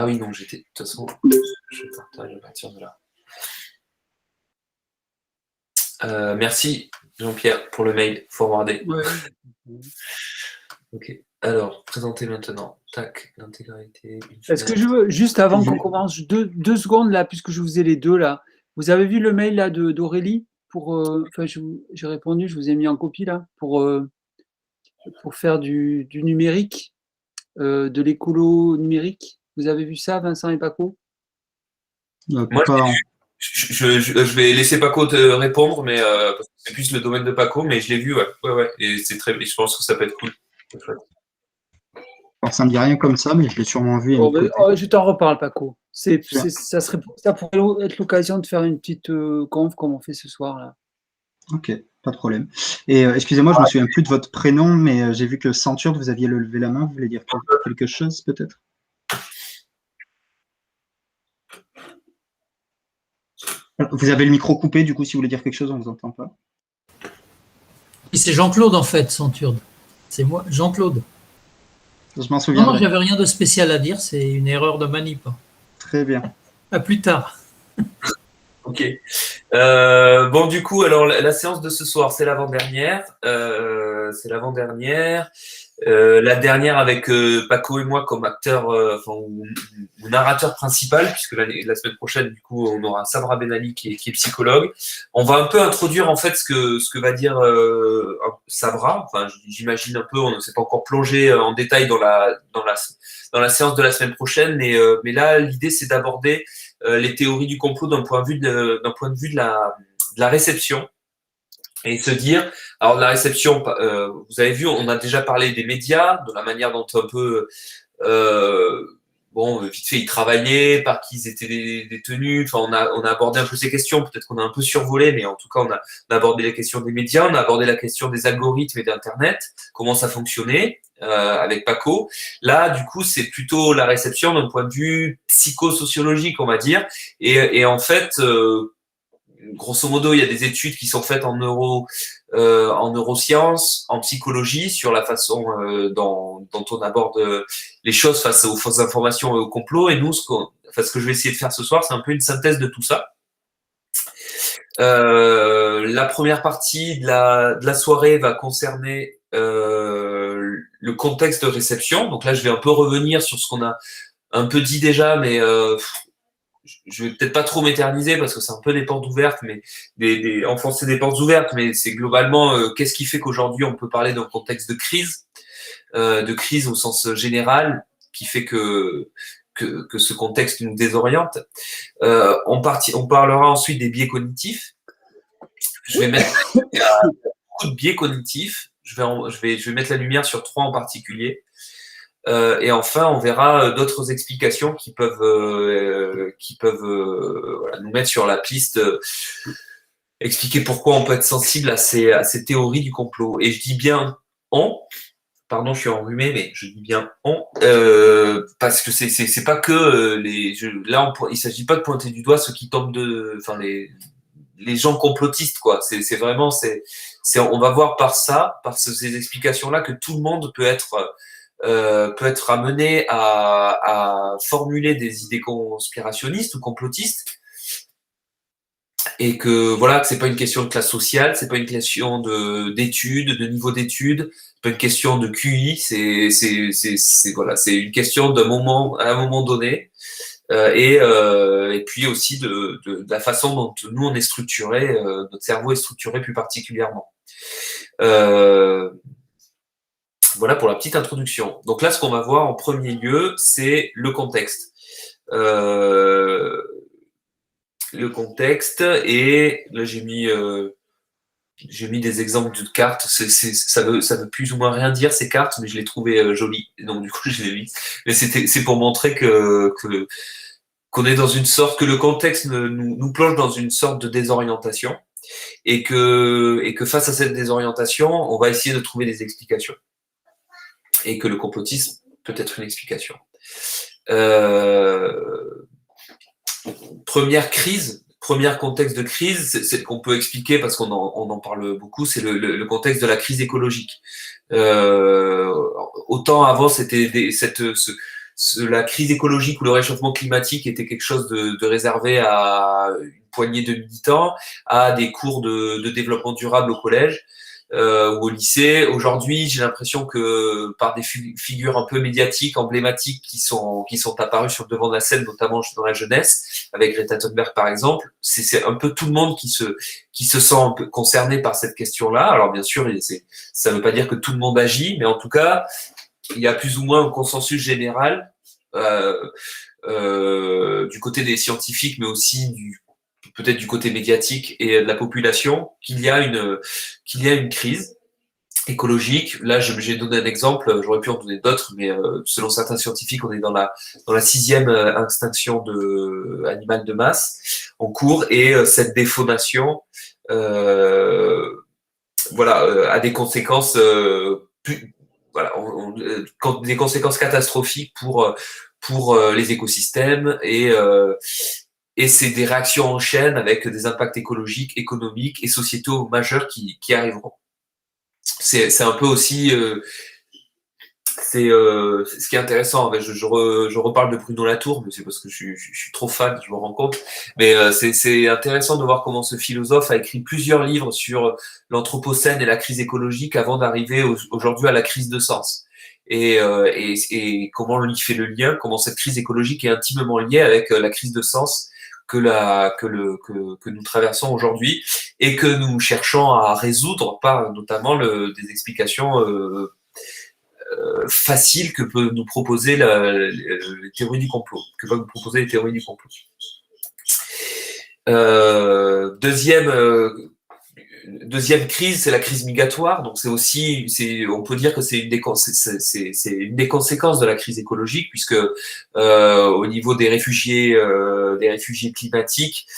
Ah oui, non, j'étais. De toute façon, je partage à partir de là. Merci Jean-Pierre pour le mail forwardé. Ouais. Ok. Alors, présenter maintenant. Tac, l'intégralité. Est-ce que je veux, juste avant qu'on commence, deux secondes là, puisque je vous ai les deux là. Vous avez vu le mail là d'Aurélie pour, enfin, j'ai répondu, je vous ai mis en copie là pour faire du numérique, de l'écolo numérique. Vous avez vu ça, Vincent et Paco? Moi, je vais laisser Paco te répondre, mais parce que c'est plus le domaine de Paco, mais je l'ai vu, ouais. Ouais. Et c'est je pense que ça peut être cool. Alors, ça me dit rien comme ça, mais je l'ai sûrement vu. Oh, je t'en reparle, Paco. Ça pourrait être l'occasion de faire une petite conf comme on fait ce soir là. Ok, pas de problème. Et excusez-moi, je me souviens plus de votre prénom, mais j'ai vu que Centurde, vous aviez levé la main. Vous voulez dire quelque chose, peut-être? Vous avez le micro coupé, du coup, si vous voulez dire quelque chose, on ne vous entend pas. C'est Jean-Claude, en fait, Centurde. C'est moi, Jean-Claude. Je m'en souviens. Non, j'avais rien de spécial à dire, c'est une erreur de manip. Très bien. À plus tard. Ok. Bon, du coup, alors la séance de ce soir, c'est l'avant-dernière. La dernière avec Paco et moi comme acteur, ou narrateur principal, puisque la semaine prochaine, du coup, on aura Sabra Benali qui est psychologue. On va un peu introduire en fait ce que va dire Sabra. Enfin, j'imagine un peu, on ne s'est pas encore plongé en détail dans la séance de la semaine prochaine, mais là, l'idée c'est d'aborder les théories du complot d'un point de vue de la réception. Et se dire, alors la réception, vous avez vu, on a déjà parlé des médias, de la manière dont un peu, vite fait, ils travaillaient, par qui ils étaient détenus. Enfin, on a abordé un peu ces questions. Peut-être qu'on a un peu survolé, mais en tout cas, on a abordé les questions des médias, on a abordé la question des algorithmes et d'Internet, comment ça fonctionnait avec Paco. Là, du coup, c'est plutôt la réception d'un point de vue psychosociologique, on va dire. Et en fait, grosso modo, il y a des études qui sont faites en neurosciences, en psychologie, sur la façon dont on aborde les choses face aux fausses informations et au complot. Et nous, ce que je vais essayer de faire ce soir, c'est un peu une synthèse de tout ça. La première partie de la soirée va concerner le contexte de réception. Donc là, je vais un peu revenir sur ce qu'on a un peu dit déjà, mais je vais peut-être pas trop m'éterniser parce que c'est un peu des portes ouvertes, mais enfoncer des portes ouvertes, mais c'est globalement qu'est-ce qui fait qu'aujourd'hui on peut parler d'un contexte de crise au sens général, qui fait que ce contexte nous désoriente. On parlera ensuite des biais cognitifs. Je vais mettre beaucoup de biais cognitifs. Je vais mettre la lumière sur 3 en particulier. Et enfin, on verra d'autres explications qui peuvent nous mettre sur la piste, expliquer pourquoi on peut être sensible à ces théories du complot. Et je dis bien on, pardon, je suis enrhumé, mais je dis bien on, parce que c'est pas que il s'agit pas de pointer du doigt ceux qui tombent les gens complotistes, quoi. C'est vraiment, on va voir par ces explications-là, que tout le monde peut être amené à formuler des idées conspirationnistes ou complotistes, et que voilà, que c'est pas une question de classe sociale, c'est pas une question d'études, de niveau d'études, c'est pas une question de QI, c'est une question d'un moment à un moment donné, et puis aussi de la façon dont nous on est structuré, notre cerveau est structuré plus particulièrement. Voilà pour la petite introduction. Donc là, ce qu'on va voir en premier lieu, c'est le contexte. Le contexte, et là j'ai mis des exemples de cartes. Ça veut plus ou moins rien dire, ces cartes, mais je les trouvais jolies, et donc du coup je les mis. Mais c'est pour montrer qu'on est dans une sorte, que le contexte nous plonge dans une sorte de désorientation, et que face à cette désorientation, on va essayer de trouver des explications. Et que le complotisme peut être une explication. Premier contexte de crise, c'est qu'on peut expliquer, parce qu'on en parle beaucoup, c'est le contexte de la crise écologique. Autant avant, c'était la crise écologique ou le réchauffement climatique était quelque chose de réservé à une poignée de militants, à des cours de développement durable au collège ou au lycée. Aujourd'hui, j'ai l'impression que par des figures un peu médiatiques, emblématiques, qui sont apparues sur le devant de la scène, notamment dans la jeunesse, avec Greta Thunberg par exemple, c'est un peu tout le monde qui se sent un peu concerné par cette question-là. Alors bien sûr, ça ne veut pas dire que tout le monde agit, mais en tout cas, il y a plus ou moins un consensus général du côté des scientifiques, mais aussi peut-être du côté médiatique et de la population, qu'il y a une crise écologique. Là, j'ai donné un exemple, j'aurais pu en donner d'autres, mais selon certains scientifiques, on est dans la 6e extinction animale de masse en cours, et cette défaunation a des conséquences des conséquences catastrophiques pour les écosystèmes, et c'est des réactions en chaîne avec des impacts écologiques, économiques et sociétaux majeurs qui arriveront. C'est un peu aussi ce qui est intéressant. Je reparle de Bruno Latour, mais c'est parce que je suis trop fan, je me rends compte. Mais c'est intéressant de voir comment ce philosophe a écrit plusieurs livres sur l'anthropocène et la crise écologique avant d'arriver aujourd'hui à la crise de sens. Et comment il fait le lien, comment cette crise écologique est intimement liée avec la crise de sens que nous traversons aujourd'hui et que nous cherchons à résoudre par notamment des explications faciles que peut nous proposer les théories du complot, que peuvent nous proposer les théories du complot. Deuxième crise, c'est la crise migratoire. Donc on peut dire que c'est une des conséquences de la crise écologique, puisque au niveau des réfugiés climatiques,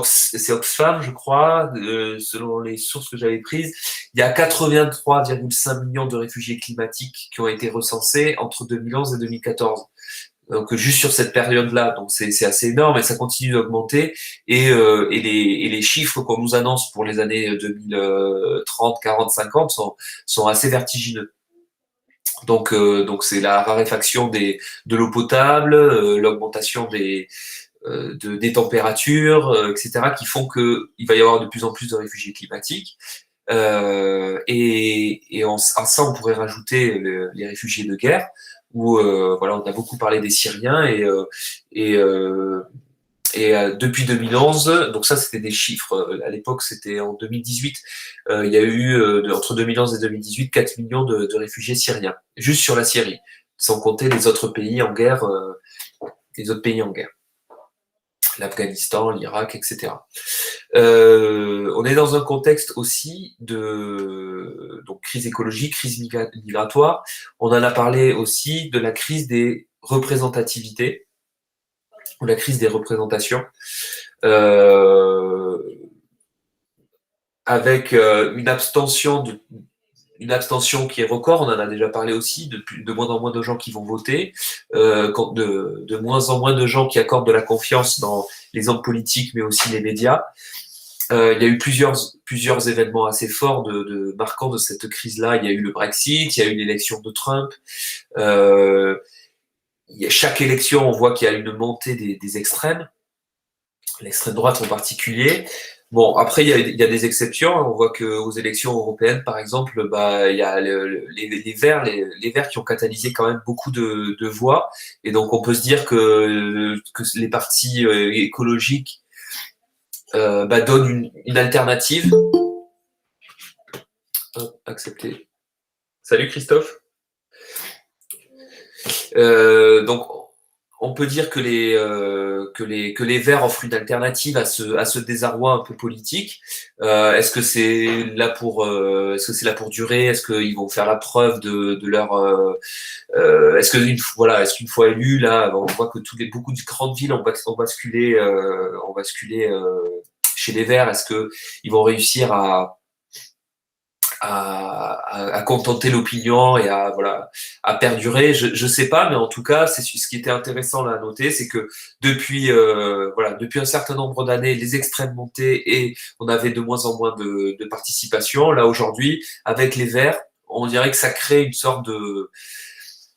c'est Oxfam, je crois, selon les sources que j'avais prises, il y a 83,5 millions de réfugiés climatiques qui ont été recensés entre 2011 et 2014. Donc juste sur cette période-là, donc c'est assez énorme, et ça continue d'augmenter, et les chiffres qu'on nous annonce pour les années 2030, 40, 50 sont assez vertigineux. Donc c'est la raréfaction de l'eau potable, l'augmentation des températures, etc., qui font qu'il va y avoir de plus en plus de réfugiés climatiques. Et à ça, on pourrait rajouter les réfugiés de guerre, où on a beaucoup parlé des Syriens, et depuis 2011, donc ça c'était des chiffres, à l'époque c'était en 2018, il y a eu entre 2011 et 2018 4 millions de réfugiés syriens, juste sur la Syrie, sans compter les autres pays en guerre, l'Afghanistan, l'Irak, etc. On est dans un contexte aussi de crise écologique, crise migratoire. On en a parlé aussi de la crise des représentativités, ou la crise des représentations, avec une abstention qui est record. On en a déjà parlé aussi, de moins en moins de gens qui vont voter, de moins en moins de gens qui accordent de la confiance dans les hommes politiques, mais aussi les médias. Il y a eu plusieurs événements assez forts marquants de cette crise-là. Il y a eu le Brexit, il y a eu l'élection de Trump. Chaque élection, on voit qu'il y a une montée des extrêmes, l'extrême droite en particulier. Bon, après, il y a des exceptions. On voit qu'aux élections européennes, par exemple, il y a les Verts qui ont catalysé quand même beaucoup de voix. Et donc, on peut se dire que les partis écologiques donnent une alternative. Hop, accepté. Salut Christophe. Donc, on peut dire que les Verts offrent une alternative à ce désarroi un peu politique. Est-ce que c'est là pour durer? Est-ce qu'ils vont faire la preuve de leur est-ce qu'une fois élus, là, on voit que beaucoup de grandes villes ont basculé chez les Verts. Est-ce que ils vont réussir à contenter l'opinion et à perdurer? Je sais pas, mais en tout cas, c'est ce qui était intéressant là à noter, c'est que depuis un certain nombre d'années, les extrêmes montaient et on avait de moins en moins de participation. Là aujourd'hui, avec les Verts, on dirait que ça crée une sorte de,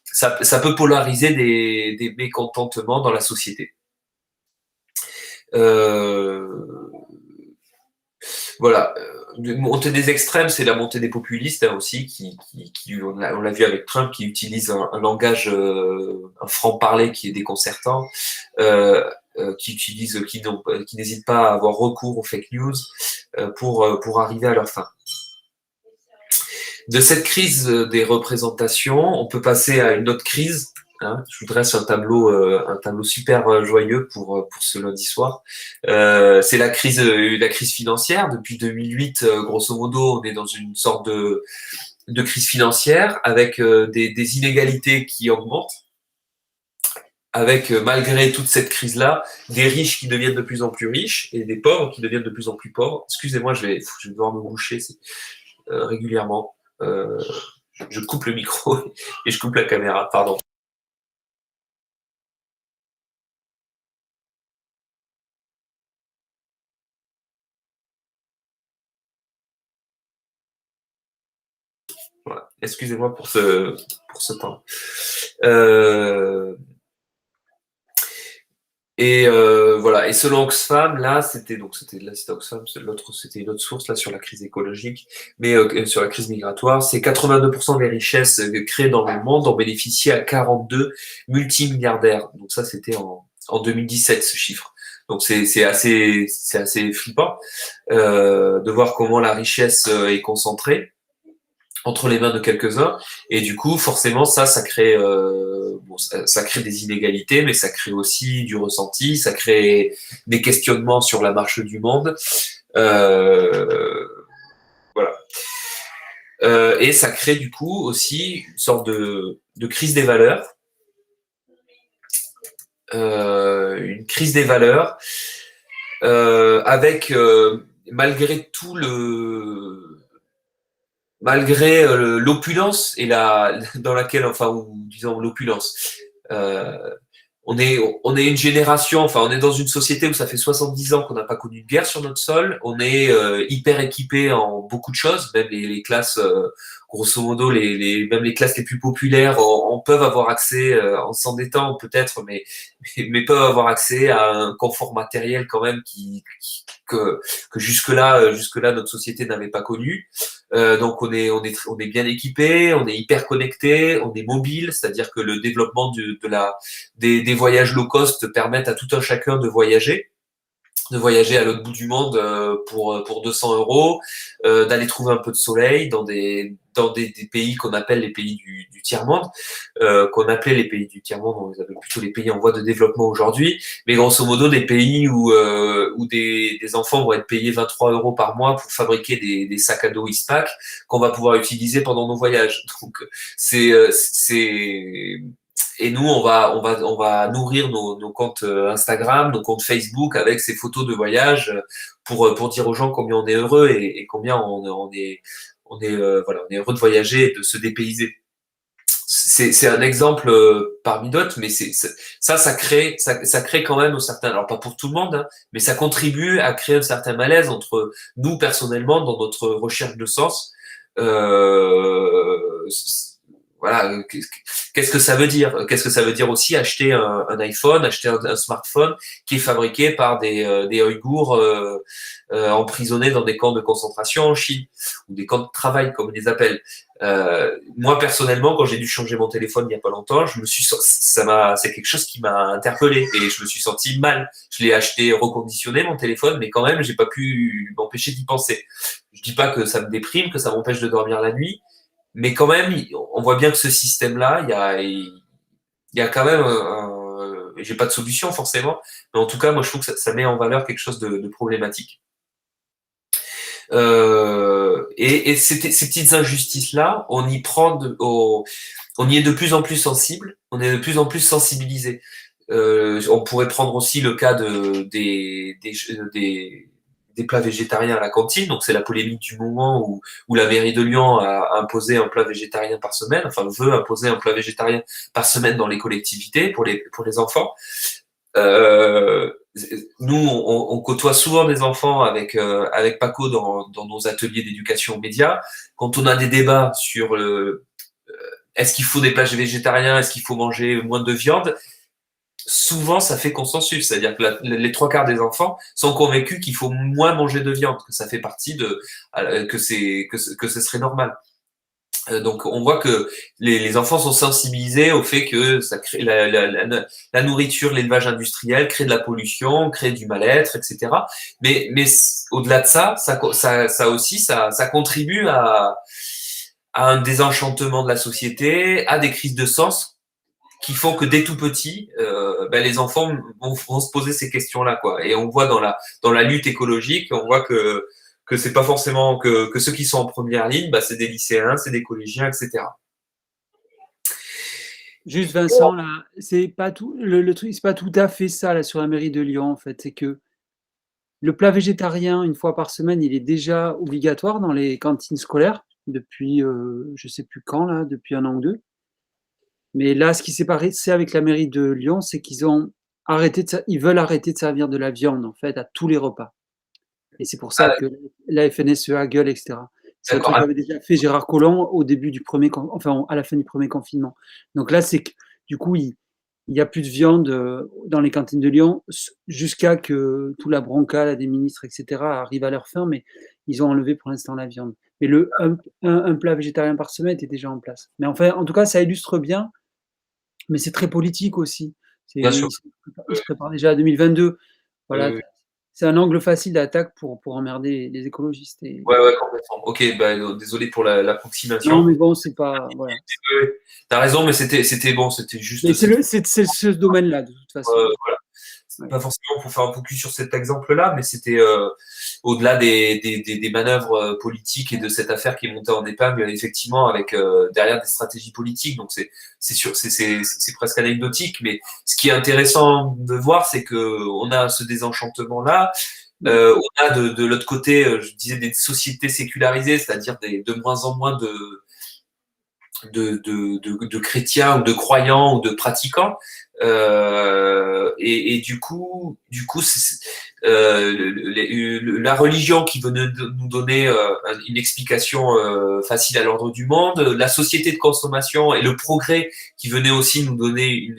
ça peut polariser des mécontentements dans la société. Voilà. Montée des extrêmes, c'est la montée des populistes aussi, on l'a vu avec Trump, qui utilise un langage, un franc-parler qui est déconcertant, qui n'hésitent pas à avoir recours aux fake news pour arriver à leur fin. De cette crise des représentations, on peut passer à une autre crise. Je vous dresse un tableau super joyeux pour ce lundi soir. C'est la crise financière. Depuis 2008, grosso modo, on est dans une sorte de crise financière avec des inégalités qui augmentent. Avec, malgré toute cette crise-là, des riches qui deviennent de plus en plus riches et des pauvres qui deviennent de plus en plus pauvres. Excusez-moi, je vais devoir me boucher régulièrement. Je coupe le micro et je coupe la caméra, pardon. Voilà. Excusez-moi pour ce temps. Voilà. Et selon Oxfam, là, c'était Oxfam, l'autre, c'était une autre source là sur la crise écologique, mais sur la crise migratoire, c'est 82% des richesses créées dans le monde ont bénéficié à 42 multimilliardaires. Donc ça, c'était en 2017 ce chiffre. Donc c'est assez flippant de voir comment la richesse est concentrée entre les mains de quelques-uns, et du coup forcément ça crée ça crée des inégalités, mais ça crée aussi du ressenti, ça crée des questionnements sur la marche du monde, voilà, et ça crée du coup aussi une sorte de crise des valeurs, une crise des valeurs avec malgré l'opulence et dans laquelle, enfin, ou disons l'opulence, on est une génération, enfin, on est dans une société où ça fait 70 ans qu'on n'a pas connu de guerre sur notre sol. On est hyper équipé en beaucoup de choses, même les classes, grosso modo, même les classes les plus populaires, on peuvent avoir accès, en s'endettant peut-être, mais peuvent avoir accès à un confort matériel quand même que jusque-là notre société n'avait pas connu. Donc on est bien équipé, on est hyper connecté, on est mobile, c'est-à-dire que le développement des voyages low cost permettent à tout un chacun de voyager à l'autre bout du monde pour 200 €, d'aller trouver un peu de soleil dans des pays qu'on appelle les pays du tiers-monde, qu'on appelait les pays du tiers-monde, on les appelle plutôt les pays en voie de développement aujourd'hui, mais grosso modo des pays où des enfants vont être payés 23 € par mois pour fabriquer des sacs à dos Eastpak qu'on va pouvoir utiliser pendant nos voyages. Donc et nous, on va nourrir nos comptes Instagram, nos comptes Facebook avec ces photos de voyage pour dire aux gens combien on est heureux et combien on est heureux de voyager et de se dépayser. C'est un exemple parmi d'autres, mais ça crée quand même un certain, alors pas pour tout le monde, hein, mais ça contribue à créer un certain malaise entre nous personnellement dans notre recherche de sens. Voilà, qu'est-ce que ça veut dire? Qu'est-ce que ça veut dire aussi acheter un iPhone, acheter un smartphone qui est fabriqué par des Ouïghours emprisonnés dans des camps de concentration en Chine, ou des camps de travail comme on les appelle. Moi personnellement, quand j'ai dû changer mon téléphone il y a pas longtemps, c'est quelque chose qui m'a interpellé et je me suis senti mal. Je l'ai acheté reconditionné mon téléphone, mais quand même j'ai pas pu m'empêcher d'y penser. Je dis pas que ça me déprime, que ça m'empêche de dormir la nuit. Mais quand même, on voit bien que ce système-là, il y a quand même j'ai pas de solution forcément, mais en tout cas, moi, je trouve que ça met en valeur quelque chose de problématique. Et ces petites injustices-là, on y est de plus en plus sensible, on est de plus en plus sensibilisé. On pourrait prendre aussi le cas des plats végétariens à la cantine. Donc, c'est la polémique du moment où la mairie de Lyon a imposé un plat végétarien par semaine, enfin, veut imposer un plat végétarien par semaine dans les collectivités pour les enfants. nous, on côtoie souvent des enfants avec Paco dans nos ateliers d'éducation aux médias. Quand on a des débats sur est-ce qu'il faut des plats végétariens, est-ce qu'il faut manger moins de viande, souvent ça fait consensus, c'est-à-dire que les 3/4 des enfants sont convaincus qu'il faut moins manger de viande, que ça fait partie que ce serait normal. Donc on voit que les enfants sont sensibilisés au fait que ça crée la nourriture, l'élevage industriel crée de la pollution, crée du mal-être, etc. Mais au-delà de ça aussi ça contribue à un désenchantement de la société, à des crises de sens qui font que dès tout petit, les enfants vont se poser ces questions-là, quoi. Et on voit dans la lutte écologique, on voit que c'est pas forcément que ceux qui sont en première ligne, c'est des lycéens, c'est des collégiens, etc. Juste Vincent, là, c'est pas tout le truc, c'est pas tout à fait ça là sur la mairie de Lyon en fait. C'est que le plat végétarien une fois par semaine, il est déjà obligatoire dans les cantines scolaires depuis je sais plus quand là, depuis 1 an ou 2. Mais là, ce qui s'est passé avec la mairie de Lyon, c'est qu'ils ont ils veulent arrêter de servir de la viande en fait à tous les repas. Et c'est pour ça que la FNSEA gueule, etc. C'est un truc qu'avait déjà fait Gérard Collomb au début du à la fin du premier confinement. Donc là, c'est que du coup, il n'y a plus de viande dans les cantines de Lyon jusqu'à que tout la bronca des ministres, etc. arrive à leur fin, mais ils ont enlevé pour l'instant la viande. Mais un plat végétarien par semaine était déjà en place. Mais enfin, en tout cas, ça illustre bien, mais c'est très politique aussi. Bien sûr. Ils se préparent déjà à 2022. Voilà. C'est un angle facile d'attaque pour emmerder les écologistes. Ouais, complètement. Ok, désolé pour l'approximation. Non, mais bon, c'est pas. Voilà. T'as raison, mais c'était juste. Mais c'est ce domaine-là, de toute façon. Voilà. Pas forcément pour faire un focus sur cet exemple-là, mais c'était au-delà des manœuvres politiques et de cette affaire qui est montée en épingle, effectivement, avec derrière des stratégies politiques. Donc c'est presque anecdotique, mais ce qui est intéressant de voir, c'est que on a ce désenchantement-là. On a de l'autre côté, je disais, des sociétés sécularisées, c'est-à-dire de moins en moins de chrétiens ou de croyants ou de pratiquants. Et du coup, la religion qui venait nous donner une explication facile à l'ordre du monde, la société de consommation et le progrès qui venait aussi nous donner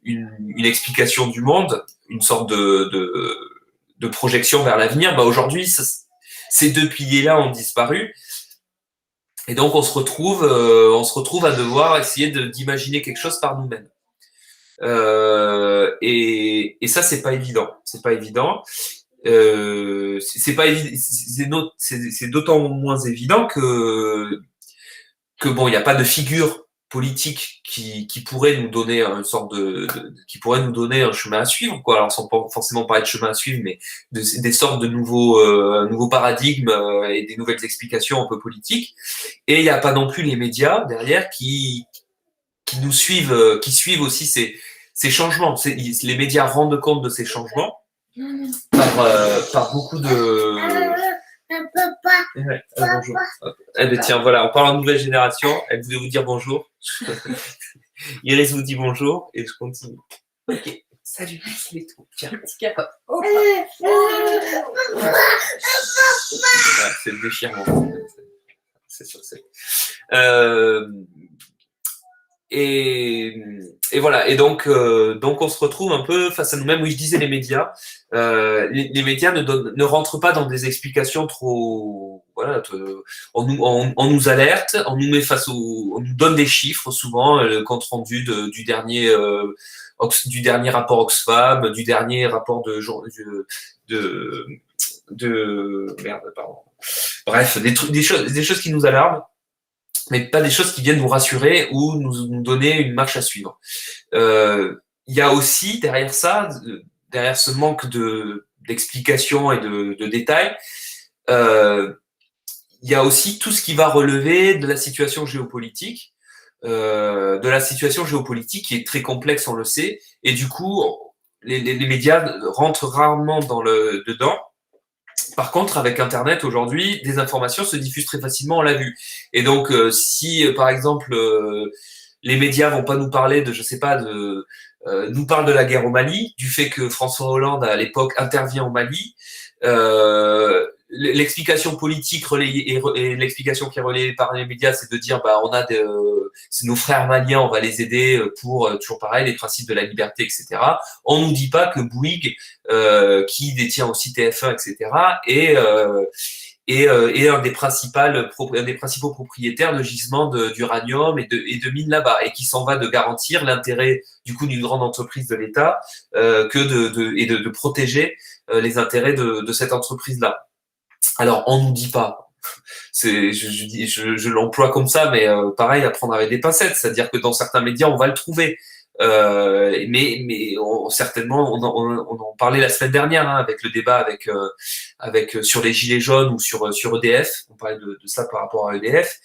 une explication du monde, une sorte de projection vers l'avenir. Aujourd'hui, ces deux piliers-là ont disparu. Et donc, on se retrouve à devoir essayer d'imaginer quelque chose par nous-mêmes. Et ça, c'est pas évident. C'est pas évident. C'est d'autant moins évident que bon, il n'y a pas de figure politique qui pourrait nous donner qui pourrait nous donner un chemin à suivre, quoi. Alors, sans forcément parler de chemin à suivre, mais des sortes de nouveaux paradigmes et des nouvelles explications un peu politiques. Et il n'y a pas non plus les médias derrière qui nous suivent, qui suivent aussi ces changements. Les médias rendent compte de ces changements par beaucoup de. Ouais, bonjour. Tiens, voilà, on parle en nouvelle génération. Elle voulait vous dire bonjour. Iris vous dit bonjour et je continue. Ok, salut, c'est tout. Tiens. C'est le déchirement. C'est sûr, c'est. Et voilà. Et donc on se retrouve un peu face à nous-mêmes. Oui, je disais les médias. Les médias ne rentrent pas dans des explications trop. Voilà. On nous alerte, on nous met on nous donne des chiffres souvent, le compte rendu du dernier rapport Oxfam, du dernier rapport merde, pardon. Bref, des choses qui nous alarment, mais pas des choses qui viennent nous rassurer ou nous donner une marche à suivre. Il y a aussi derrière ça, derrière ce manque d'explications et de détails, il y a aussi tout ce qui va relever de la situation géopolitique, qui est très complexe, on le sait, et du coup, les médias rentrent rarement dedans. Par contre, avec Internet aujourd'hui, des informations se diffusent très facilement, on l'a vu. Et donc, si par exemple les médias vont pas nous parler de, je sais pas, nous parle de la guerre au Mali, du fait que François Hollande à l'époque intervient au Mali. L'explication politique relayée et l'explication qui est relayée par les médias, c'est de dire on a c'est nos frères maliens, on va les aider pour toujours pareil les principes de la liberté, etc. On nous dit pas que Bouygues, qui détient aussi TF1, etc. et un des principaux propriétaires de gisements d'uranium et de mines là-bas, et qui s'en va de garantir l'intérêt du coup d'une grande entreprise de l'État et de protéger les intérêts de cette entreprise-là. Alors, on nous dit pas. Je l'emploie comme ça, mais pareil, à prendre avec des pincettes. C'est-à-dire que dans certains médias, on va le trouver. Mais certainement, on en parlait la semaine dernière avec le débat avec sur les gilets jaunes ou sur EDF. On parlait de ça par rapport à EDF,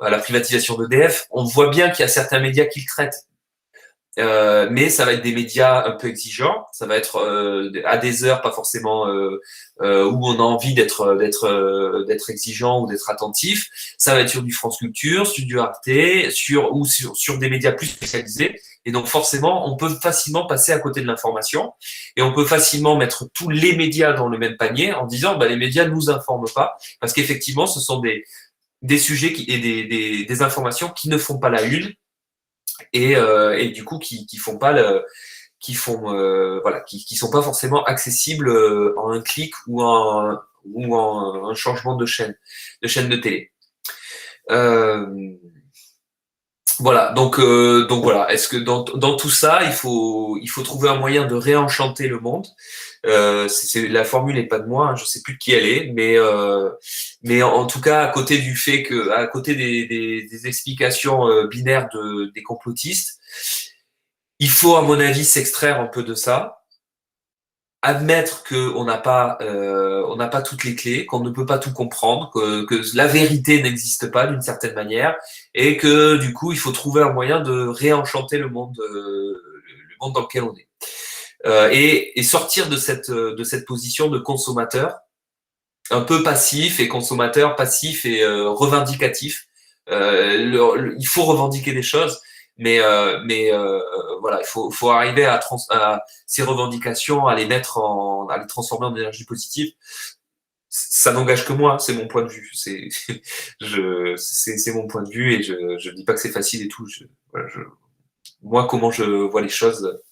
à la privatisation d'EDF. On voit bien qu'il y a certains médias qui le traitent. Mais ça va être des médias un peu exigeants, ça va être à des heures pas forcément où on a envie d'être exigeant ou d'être attentif. Ça va être sur du France Culture, sur du Arte, sur des médias plus spécialisés. Et donc forcément, on peut facilement passer à côté de l'information et on peut facilement mettre tous les médias dans le même panier en disant les médias ne nous informent pas, parce qu'effectivement ce sont des sujets et des informations qui ne font pas la une. Et du coup qui sont pas forcément accessibles en un clic ou en un changement de chaîne de télé. Voilà, donc voilà. Est-ce que dans tout ça, il faut trouver un moyen de réenchanter le monde. La formule n'est pas de moi, je sais plus de qui elle est, mais en tout cas à côté des explications binaires des complotistes, il faut à mon avis s'extraire un peu de ça, admettre qu'on n'a pas toutes les clés, qu'on ne peut pas tout comprendre, que la vérité n'existe pas d'une certaine manière, et que du coup il faut trouver un moyen de réenchanter le monde dans lequel on est. Et sortir de cette position de consommateur un peu passif et revendicatif. Il faut revendiquer des choses, mais voilà, il faut arriver à ces revendications, à les transformer en énergie positive. Ça n'engage que moi, c'est mon point de vue. C'est mon point de vue, et je dis pas que c'est facile et tout. Moi, comment je vois les choses,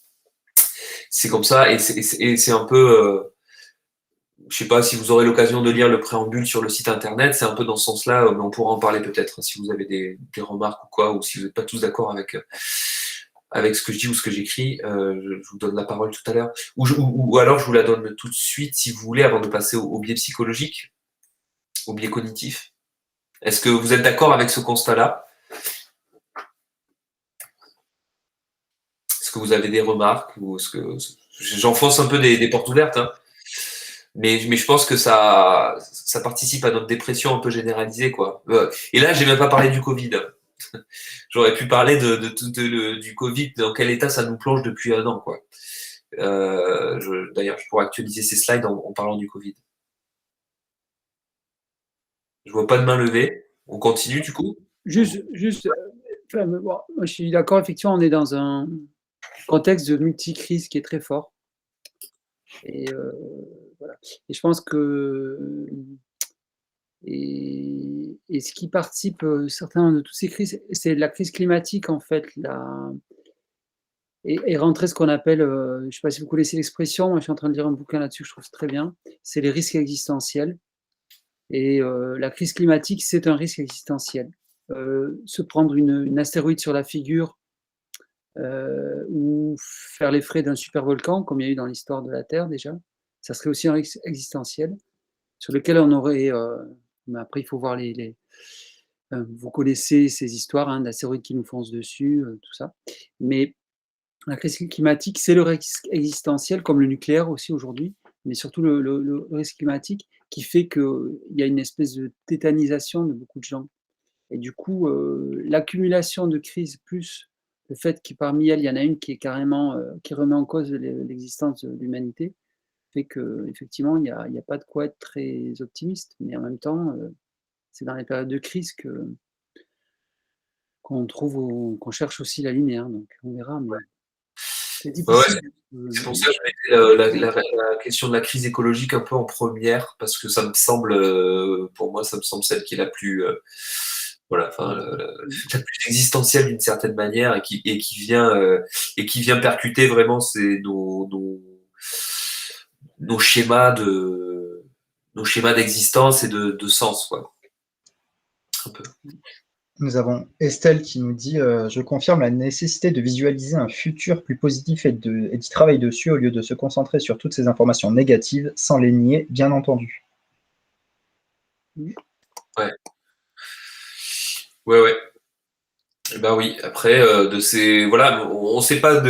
c'est comme ça, et c'est un peu, je sais pas si vous aurez l'occasion de lire le préambule sur le site internet, c'est un peu dans ce sens-là, mais on pourra en parler peut-être si vous avez des remarques ou quoi, ou si vous n'êtes pas tous d'accord avec ce que je dis ou ce que j'écris. Je vous donne la parole tout à l'heure, ou alors je vous la donne tout de suite si vous voulez, avant de passer au biais psychologique, au biais cognitif. Est-ce que vous êtes d'accord avec ce constat-là? Est-ce que vous avez des remarques, ou est-ce que j'enfonce un peu des portes ouvertes, hein? Mais je pense que ça participe à notre dépression un peu généralisée, quoi. Et là, j'ai même pas parlé du Covid. J'aurais pu parler du Covid, dans quel état ça nous plonge depuis 1 an, quoi. D'ailleurs, je pourrais actualiser ces slides en parlant du Covid. Je vois pas de main levée. On continue, du coup? Juste, moi, je suis d'accord, effectivement, on est dans un contexte de multicrise qui est très fort. Et voilà. Et je pense que et ce qui participe certainement de toutes ces crises, c'est la crise climatique, en fait, et rentrer ce qu'on appelle, je ne sais pas si vous connaissez l'expression, moi je suis en train de lire un bouquin là-dessus, je trouve très bien, c'est les risques existentiels. Et la crise climatique, c'est un risque existentiel. Se prendre une astéroïde sur la figure, ou faire les frais d'un supervolcan, comme il y a eu dans l'histoire de la Terre déjà, ça serait aussi un risque existentiel, sur lequel on aurait... mais après, il faut voir vous connaissez ces histoires d'astéroïdes qui nous foncent dessus, tout ça. Mais la crise climatique, c'est le risque existentiel, comme le nucléaire aussi aujourd'hui, mais surtout le risque climatique qui fait qu'il y a une espèce de tétanisation de beaucoup de gens. Et du coup, l'accumulation de crises, plus le fait que parmi elles, il y en a une qui est carrément, qui remet en cause l'existence de l'humanité, fait qu'effectivement, il n'y a pas de quoi être très optimiste. Mais en même temps, c'est dans les périodes de crise qu'on cherche aussi la lumière. Donc on verra. Mais... C'est Ouais, difficile. c'est pour ça que je mettais la question de la crise écologique un peu en première, parce que ça me semble, pour moi, ça me semble celle qui est la plus, voilà, enfin, la plus existentielle d'une certaine manière et qui vient percuter vraiment nos schémas nos schémas d'existence et de sens, quoi. Un peu. Nous avons Estelle qui nous dit je confirme la nécessité de visualiser un futur plus positif et d'y travailler dessus au lieu de se concentrer sur toutes ces informations négatives sans les nier, bien entendu. Ouais. Ouais. Ben oui. Après, voilà, on sait pas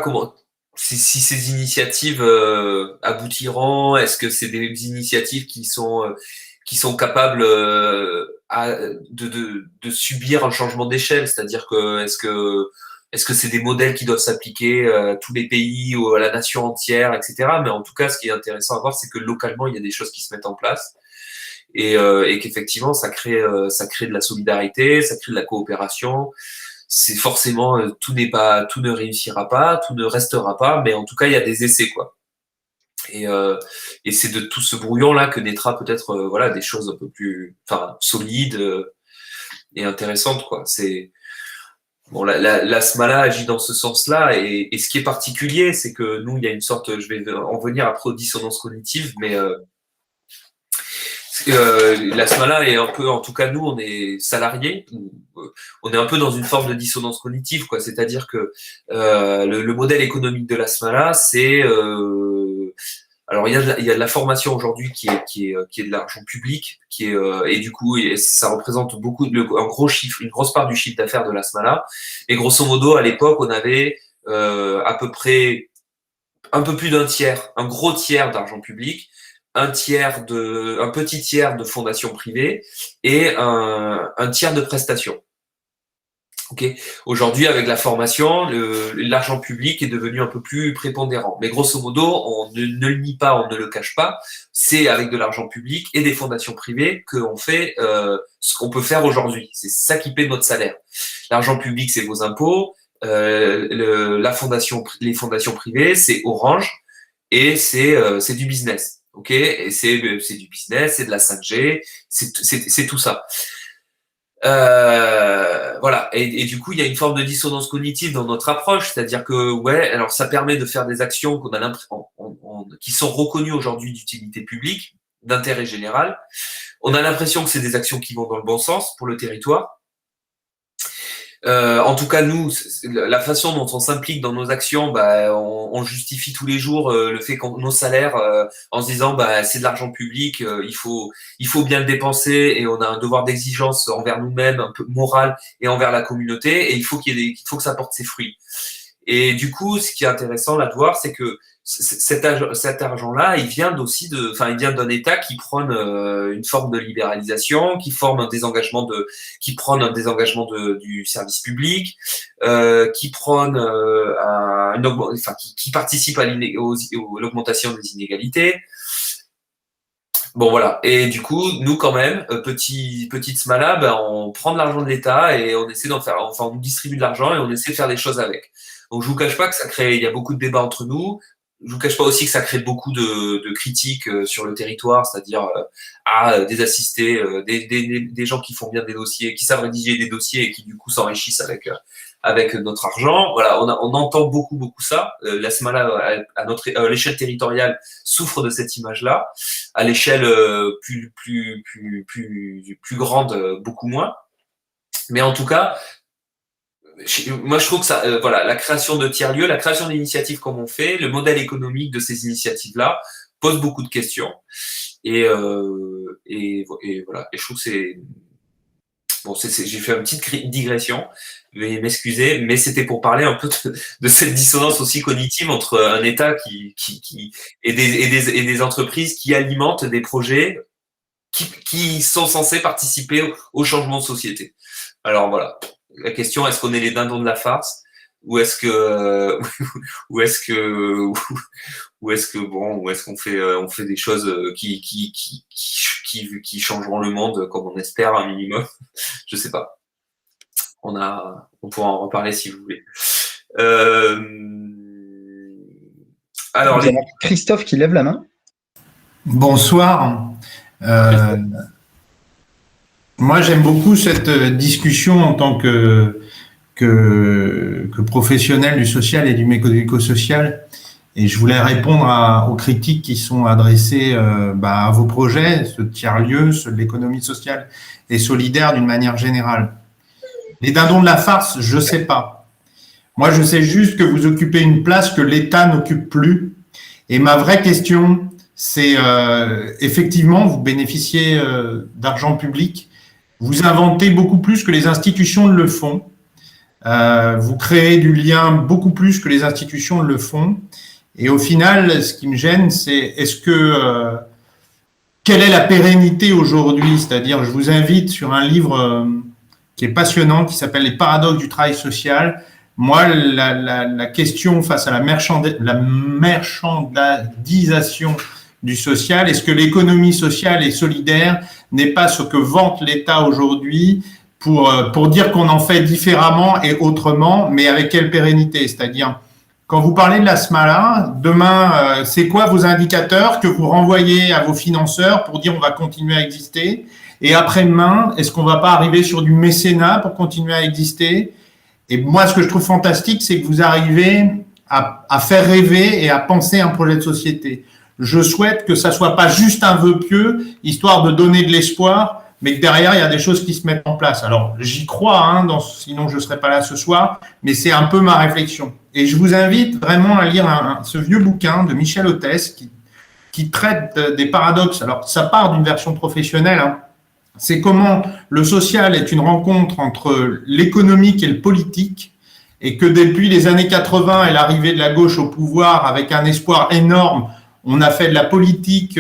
comment, si ces initiatives aboutiront. Est-ce que c'est des initiatives qui sont capables de subir un changement d'échelle, c'est-à-dire que est-ce que c'est des modèles qui doivent s'appliquer à tous les pays ou à la nation entière, etc. Mais en tout cas, ce qui est intéressant à voir, c'est que localement, il y a des choses qui se mettent en place et qu'effectivement, ça crée de la solidarité, ça crée de la coopération. C'est forcément tout ne réussira pas, tout ne restera pas, mais en tout cas, il y a des essais, quoi. Et c'est de tout ce brouillon là que naîtra peut-être voilà des choses un peu plus solides et intéressantes, quoi. C'est bon, la Smala agit dans ce sens-là, et ce qui est particulier, c'est que nous, il y a une sorte, je vais en venir après aux dissonances cognitives, mais la Smala est un peu, en tout cas nous, on est salariés, on est un peu dans une forme de dissonance cognitive, quoi. C'est-à-dire que le modèle économique de la Smala, c'est alors il y a de la formation aujourd'hui qui est de l'argent public, et du coup ça représente un gros chiffre, une grosse part du chiffre d'affaires de la Smala. Et grosso modo, à l'époque, on avait à peu près un peu plus d'un tiers, un gros tiers d'argent public, un petit tiers de fondations privées et un tiers de prestations. Okay. Aujourd'hui, avec la formation, l'argent public est devenu un peu plus prépondérant. Mais grosso modo, on ne le nie pas, on ne le cache pas. C'est avec de l'argent public et des fondations privées qu'on fait ce qu'on peut faire aujourd'hui. C'est ça qui paie notre salaire. L'argent public, c'est vos impôts. Les fondations privées, c'est Orange, et c'est du business. Ok, et c'est du business, c'est de la 5G, c'est tout ça. Voilà, et du coup il y a une forme de dissonance cognitive dans notre approche, c'est-à-dire que ouais, alors ça permet de faire des actions qu'on a l'impression qui sont reconnues aujourd'hui d'utilité publique, d'intérêt général. On a l'impression que c'est des actions qui vont dans le bon sens pour le territoire. En tout cas, nous, la façon dont on s'implique dans nos actions, on justifie tous les jours le fait que nos salaires, en se disant, c'est de l'argent public, il faut bien le dépenser, et on a un devoir d'exigence envers nous-mêmes, un peu moral, et envers la communauté, et il faut que ça porte ses fruits. Et du coup, ce qui est intéressant là de voir, c'est que cet argent-là, il vient d'un État qui prône une forme de libéralisation, qui prône un désengagement du service public, qui prône qui participe à l'augmentation des inégalités. Bon voilà. Et du coup, nous quand même, petite Smala, on prend de l'argent de l'État et on essaie d'en faire. Enfin, on distribue de l'argent et on essaie de faire des choses avec. Donc je vous cache pas que il y a beaucoup de débats entre nous. Je vous cache pas aussi que ça crée beaucoup de critiques sur le territoire, c'est-à-dire des assistés, des gens qui font bien des dossiers, qui savent rédiger des dossiers et qui du coup s'enrichissent avec notre argent. Voilà, on entend beaucoup ça. La Smala à l'échelle territoriale souffre de cette image-là. À l'échelle plus grande, beaucoup moins. Mais en tout cas, moi je trouve que ça, voilà, la création de tiers-lieux, la création d'initiatives comme on fait, le modèle économique de ces initiatives-là pose beaucoup de questions. Et voilà. Et je trouve que c'est bon, j'ai fait une petite digression, veuillez m'excuser, mais c'était pour parler un peu de cette dissonance aussi cognitive entre un État et des entreprises qui alimentent des projets qui sont censés participer au changement de société. Alors voilà, la question, est-ce qu'on est les dindons de la farce, ou est-ce que on fait des choses qui changeront le monde comme on espère un minimum. Je sais pas. On pourra en reparler si vous voulez. Alors, Nous avons Christophe qui lève la main. Bonsoir. Moi, j'aime beaucoup cette discussion en tant que professionnel du social et du médico-social. Et je voulais répondre aux critiques qui sont adressées à vos projets, ceux de tiers-lieux, ceux de l'économie sociale et solidaire d'une manière générale. Les dindons de la farce, je ne sais pas. Moi, je sais juste que vous occupez une place que l'État n'occupe plus. Et ma vraie question, c'est effectivement, vous bénéficiez d'argent public, vous inventez beaucoup plus que les institutions ne le font, vous créez du lien beaucoup plus que les institutions ne le font, et au final, ce qui me gêne, c'est quelle est la pérennité aujourd'hui? C'est-à-dire, je vous invite sur un livre qui est passionnant, qui s'appelle « Les paradoxes du travail social ». Moi, la question face à la marchandisation du social, est-ce que l'économie sociale et solidaire n'est pas ce que vante l'État aujourd'hui pour dire qu'on en fait différemment et autrement, mais avec quelle pérennité? C'est-à-dire, quand vous parlez de la SMALA, demain, c'est quoi vos indicateurs que vous renvoyez à vos financeurs pour dire on va continuer à exister? Et après-demain, est-ce qu'on ne va pas arriver sur du mécénat pour continuer à exister? Et moi, ce que je trouve fantastique, c'est que vous arrivez à faire rêver et à penser un projet de société. Je souhaite que ça soit pas juste un vœu pieux, histoire de donner de l'espoir, mais que derrière, il y a des choses qui se mettent en place. Alors, j'y crois, sinon je ne serais pas là ce soir, mais c'est un peu ma réflexion. Et je vous invite vraiment à lire ce vieux bouquin de Michel Hôtès qui traite des paradoxes. Alors, ça part d'une version professionnelle, c'est comment le social est une rencontre entre l'économique et le politique, et que depuis les années 80 et l'arrivée de la gauche au pouvoir, avec un espoir énorme, on a fait de la politique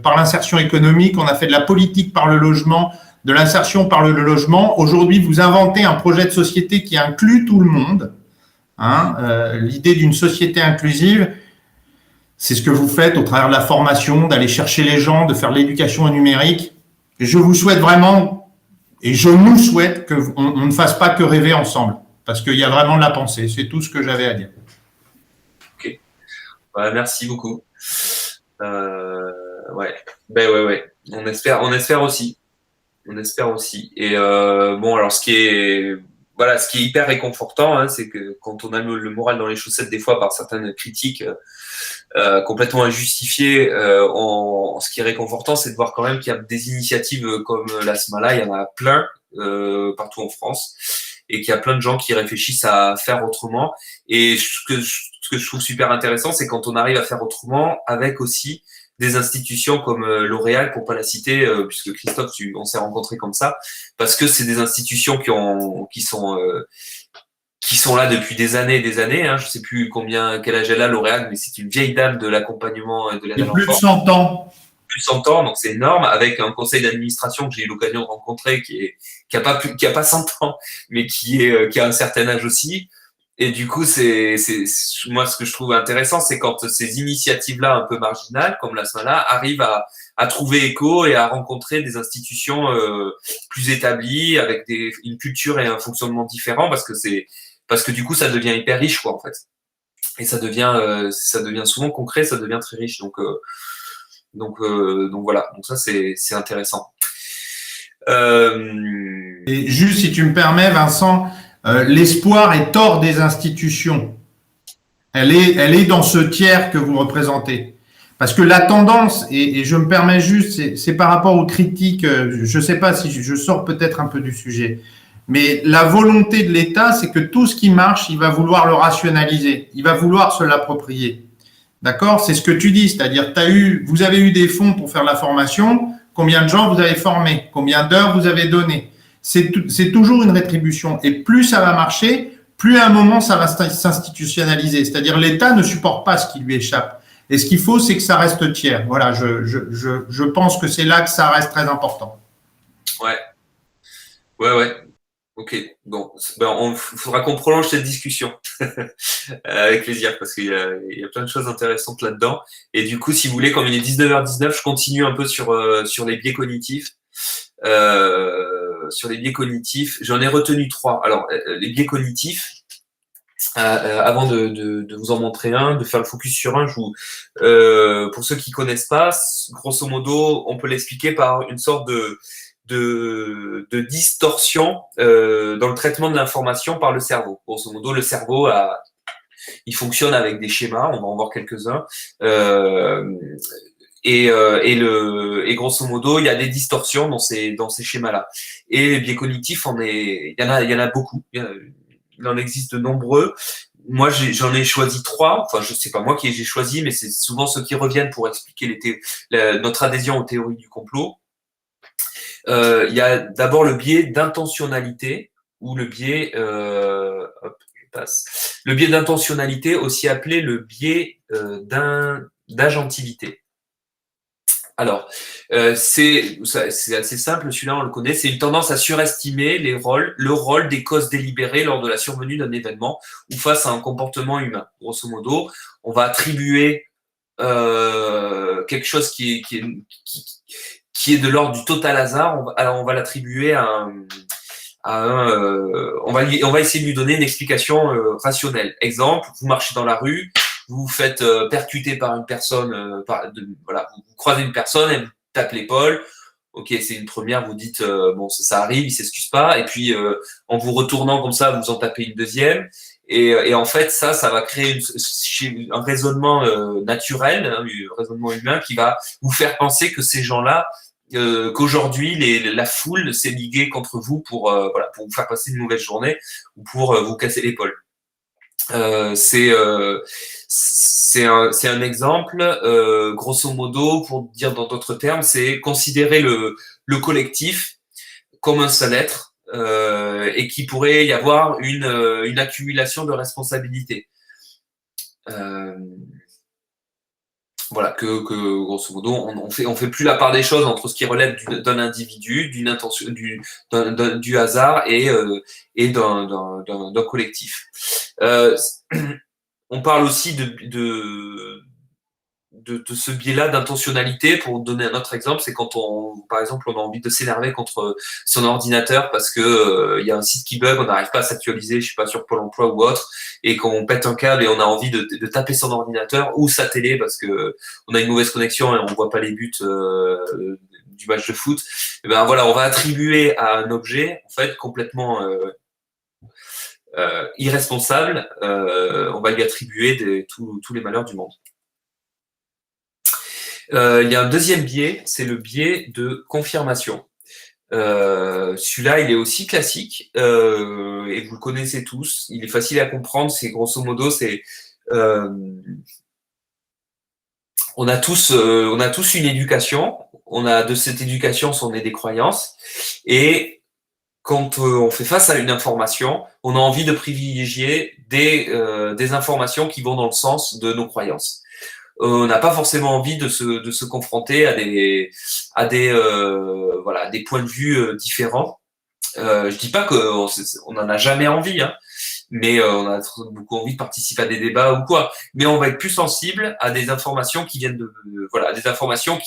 par l'insertion économique, on a fait de la politique par le logement, de l'insertion par le logement. Aujourd'hui, vous inventez un projet de société qui inclut tout le monde. L'idée d'une société inclusive, c'est ce que vous faites au travers de la formation, d'aller chercher les gens, de faire de l'éducation au numérique. Et je vous souhaite vraiment, et je nous souhaite qu'on ne fasse pas que rêver ensemble, parce qu'il y a vraiment de la pensée. C'est tout ce que j'avais à dire. Ok. Merci beaucoup. Ouais. On espère aussi. Et alors ce qui est hyper réconfortant, c'est que quand on a le moral dans les chaussettes des fois par certaines critiques complètement injustifiées, ce qui est réconfortant, c'est de voir quand même qu'il y a des initiatives comme la SMALA, il y en a plein partout en France, et qu'il y a plein de gens qui réfléchissent à faire autrement. Et ce que je trouve super intéressant, c'est quand on arrive à faire autrement avec aussi des institutions comme L'Oréal, pour pas la citer, puisque Christophe, on s'est rencontrés comme ça, parce que c'est des institutions qui sont là depuis des années et des années. Je sais plus quel âge elle a, L'Oréal, mais c'est une vieille dame de l'accompagnement de l'aide à l'enfant. Plus de 100 ans. Plus de 100 ans, donc c'est énorme, avec un conseil d'administration que j'ai eu l'occasion de rencontrer qui a pas 100 ans, mais qui a un certain âge aussi. Et du coup, moi, ce que je trouve intéressant, c'est quand ces initiatives-là un peu marginales, comme la SMALA, arrivent à trouver écho et à rencontrer des institutions plus établies, avec une culture et un fonctionnement différent, parce que du coup, ça devient hyper riche, quoi, en fait. Et ça devient souvent concret, ça devient très riche. Donc voilà. Donc ça, c'est intéressant. Et juste, si tu me permets, Vincent, l'espoir est hors des institutions. Elle est dans ce tiers que vous représentez. Parce que la tendance, et je me permets juste, c'est par rapport aux critiques, je ne sais pas si je sors peut-être un peu du sujet, mais la volonté de l'État, c'est que tout ce qui marche, il va vouloir le rationaliser, il va vouloir se l'approprier. D'accord? C'est ce que tu dis, c'est-à-dire vous avez eu des fonds pour faire la formation, combien de gens vous avez formés, combien d'heures vous avez donné. C'est toujours une rétribution. Et plus ça va marcher, plus à un moment ça va s'institutionnaliser. C'est-à-dire l'État ne supporte pas ce qui lui échappe. Et ce qu'il faut, c'est que ça reste tiers. Voilà, je pense que c'est là que ça reste très important. Ouais. Ok. Bon, il faudra qu'on prolonge cette discussion avec plaisir, parce qu'il y a plein de choses intéressantes là-dedans. Et du coup, si vous voulez, comme il est 19h19, je continue un peu sur les biais cognitifs. Sur les biais cognitifs, j'en ai retenu 3. Alors, les biais cognitifs, avant de vous en montrer un, de faire le focus sur un, pour ceux qui connaissent pas, grosso modo, on peut l'expliquer par une sorte de distorsion dans le traitement de l'information par le cerveau. Grosso modo, le cerveau il fonctionne avec des schémas, on va en voir quelques-uns. Et grosso modo, il y a des distorsions dans ces schémas-là. Et les biais cognitifs, il y en a beaucoup. Il en existe de nombreux. Moi, j'en ai choisi 3. Enfin, je sais pas moi qui j'ai choisi, mais c'est souvent ceux qui reviennent pour expliquer notre adhésion aux théories du complot. Il y a d'abord le biais d'intentionnalité ou le biais, le biais d'intentionnalité, aussi appelé le biais d'agentivité. Alors, c'est assez simple, celui-là on le connaît, c'est une tendance à surestimer le rôle des causes délibérées lors de la survenue d'un événement ou face à un comportement humain. Grosso modo, on va attribuer quelque chose qui est de l'ordre du total hasard, on va l'attribuer on va essayer de lui donner une explication rationnelle. Exemple, vous marchez dans la rue, vous vous faites percuter par une personne, vous croisez une personne, elle vous tape l'épaule. Ok, c'est une première, vous dites bon, ça arrive, il s'excuse pas. Et puis en vous retournant comme ça, vous en tapez une deuxième. Et en fait, ça va créer un raisonnement naturel, un raisonnement humain qui va vous faire penser que ces gens-là, qu'aujourd'hui la foule s'est liguée contre vous pour vous faire passer une mauvaise journée ou pour vous casser l'épaule. C'est un exemple, grosso modo, pour dire dans d'autres termes, c'est considérer le collectif comme un seul être et qu'il pourrait y avoir une accumulation de responsabilités. Voilà, que grosso modo, on fait plus la part des choses entre ce qui relève d'un individu, d'une intention, du hasard et d'un collectif. On parle aussi de ce biais-là d'intentionnalité. Pour donner un autre exemple, c'est quand par exemple, on a envie de s'énerver contre son ordinateur parce que il y a un site qui bug, on n'arrive pas à s'actualiser, je sais pas, sur Pôle emploi ou autre, et qu'on pète un câble et on a envie de taper son ordinateur ou sa télé parce que on a une mauvaise connexion et on voit pas les buts du match de foot. Et ben voilà, on va attribuer à un objet en fait complètement irresponsable, on va lui attribuer tous les malheurs du monde. Il y a un deuxième biais, c'est le biais de confirmation. Celui-là, il est aussi classique et vous le connaissez tous. Il est facile à comprendre. C'est grosso modo, on a tous une éducation. De cette éducation sont nées des croyances et quand on fait face à une information, on a envie de privilégier des informations qui vont dans le sens de nos croyances. On n'a pas forcément envie de se confronter à des points de vue différents. Je dis pas qu'on n'en a jamais envie, hein, mais on a beaucoup envie de participer à des débats ou quoi. Mais on va être plus sensible à des informations qui viennent des informations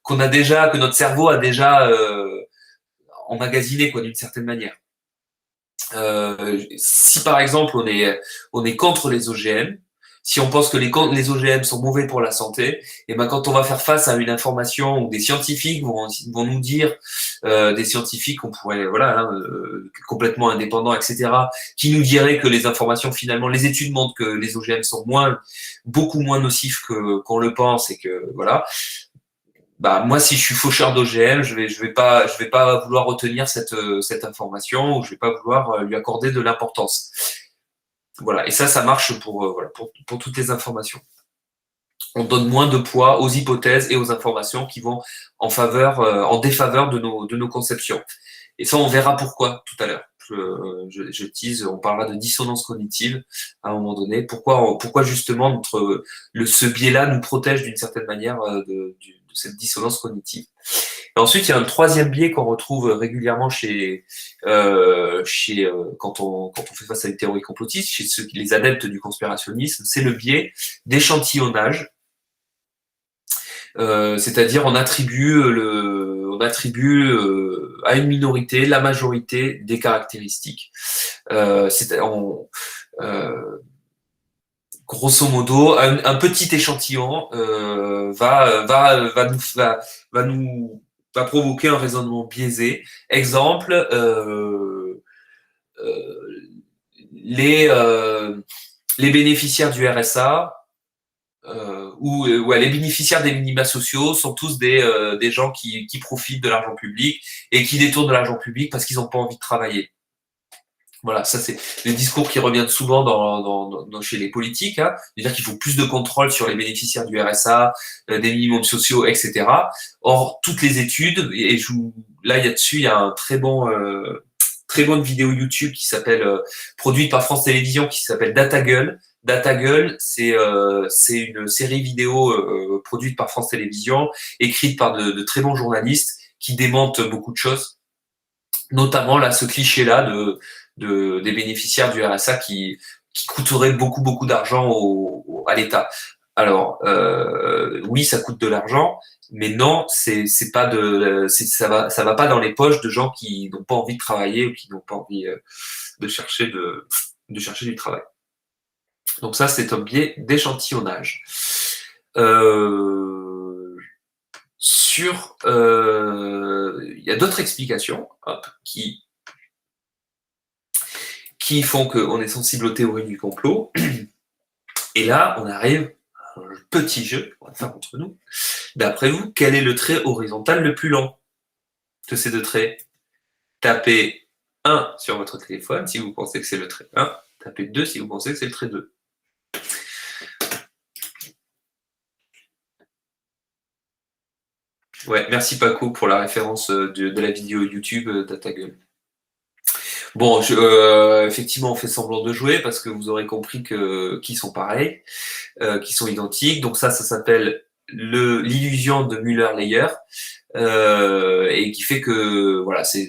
qu'on a déjà, que notre cerveau a déjà emmagasiné quoi d'une certaine manière. Si par exemple on est contre les OGM, si on pense que les OGM sont mauvais pour la santé, et ben quand on va faire face à une information où des scientifiques vont nous dire, des scientifiques qu'on pourrait complètement indépendants, etc., qui nous diraient que les informations finalement, les études montrent que les OGM sont beaucoup moins nocifs qu'on le pense et que voilà. Bah moi si je suis faucheur d'OGM, je vais pas vouloir retenir cette information ou je vais pas vouloir lui accorder de l'importance. Voilà, et ça marche pour toutes les informations. On donne moins de poids aux hypothèses et aux informations qui vont en défaveur de nos conceptions. Et ça, on verra pourquoi tout à l'heure. Je tease, on parlera de dissonance cognitive à un moment donné. Pourquoi justement ce biais-là nous protège d'une certaine manière de cette dissonance cognitive. Et ensuite, il y a un troisième biais qu'on retrouve régulièrement quand on fait face à une théorie complotiste, chez les adeptes du conspirationnisme, c'est le biais d'échantillonnage. C'est-à-dire on attribue à une minorité la majorité des caractéristiques. grosso modo, un petit échantillon va provoquer un raisonnement biaisé. Exemple, les bénéficiaires du RSA ou les bénéficiaires des minima sociaux sont tous des gens qui profitent de l'argent public et qui détournent de l'argent public parce qu'ils n'ont pas envie de travailler. Voilà, ça c'est le discours qui revient souvent chez les politiques, hein, c'est-à-dire qu'il faut plus de contrôle sur les bénéficiaires du RSA, des minimums sociaux, etc. Or, toutes les études, et là il y a un très bonne vidéo YouTube qui s'appelle produite par France Télévisions, qui s'appelle DataGull. DataGull, c'est une série vidéo produite par France Télévisions, écrite par de très bons journalistes qui démentent beaucoup de choses, notamment là ce cliché-là des bénéficiaires du RSA qui coûterait beaucoup d'argent à l'État. Alors oui, ça coûte de l'argent, mais non, ça va pas dans les poches de gens qui n'ont pas envie de travailler ou qui n'ont pas envie de chercher du travail. Donc ça, c'est un biais d'échantillonnage. Il y a d'autres explications qui font qu'on est sensible aux théories du complot. Et là, on arrive à un petit jeu, on va faire entre nous. D'après vous, quel est le trait horizontal le plus long de ces deux traits? Tapez 1 sur votre téléphone si vous pensez que c'est le trait 1. Tapez 2 si vous pensez que c'est le trait 2. Ouais, merci Paco pour la référence de la vidéo YouTube DataGull. Bon, effectivement, on fait semblant de jouer parce que vous aurez compris qu'ils sont pareils, qu'ils sont identiques. Donc ça s'appelle l'illusion de Müller-Lyer, et qui fait que voilà, c'est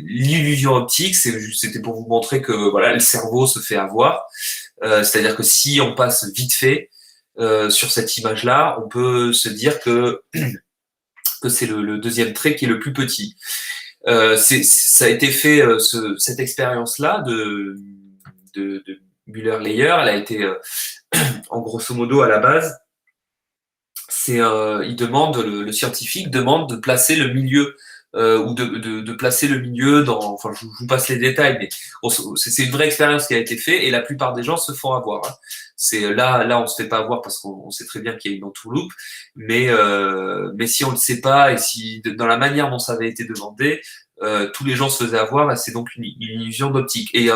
l'illusion optique. C'était pour vous montrer que voilà, le cerveau se fait avoir. C'est-à-dire que si on passe vite fait sur cette image-là, on peut se dire que c'est le deuxième trait qui est le plus petit. Ça a été fait, cette expérience-là de Müller-Lyer, elle a été, en grosso modo, à la base, le scientifique demande de placer le milieu, ou de placer le milieu enfin, je vous passe les détails, mais c'est une vraie expérience qui a été faite et la plupart des gens se font avoir. Hein. Là, on se fait pas avoir parce qu'on sait très bien qu'il y a une entourloupe, mais si on le sait pas et si dans la manière dont ça avait été demandé, tous les gens se faisaient avoir, là, c'est donc une illusion d'optique. Et il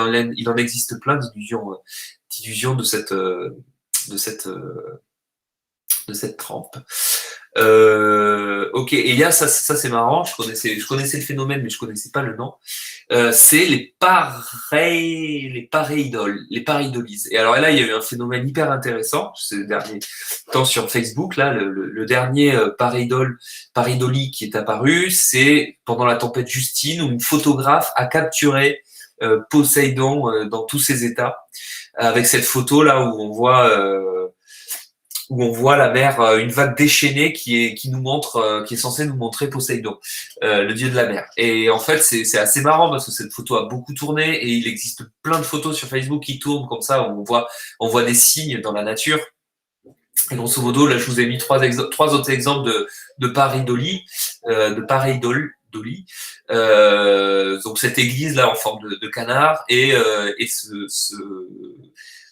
en existe plein d'illusions de cette trempe. Ok, et il y a ça c'est marrant, je connaissais le phénomène mais je connaissais pas le nom. C'est les pareidolies. Et alors là, il y a eu un phénomène hyper intéressant ces derniers temps sur Facebook. Là, le dernier pareidolie qui est apparu, c'est pendant la tempête Justine, où une photographe a capturé Poséidon dans tous ses états, avec cette photo là où on voit la mer, une vague déchaînée qui est censée nous montrer Poséidon, le dieu de la mer. Et en fait, c'est assez marrant parce que cette photo a beaucoup tourné et il existe plein de photos sur Facebook qui tournent comme ça, où on voit des signes dans la nature. Et grosso modo, là, je vous ai mis trois autres exemples de pareidolie, donc cette église là en forme de canard et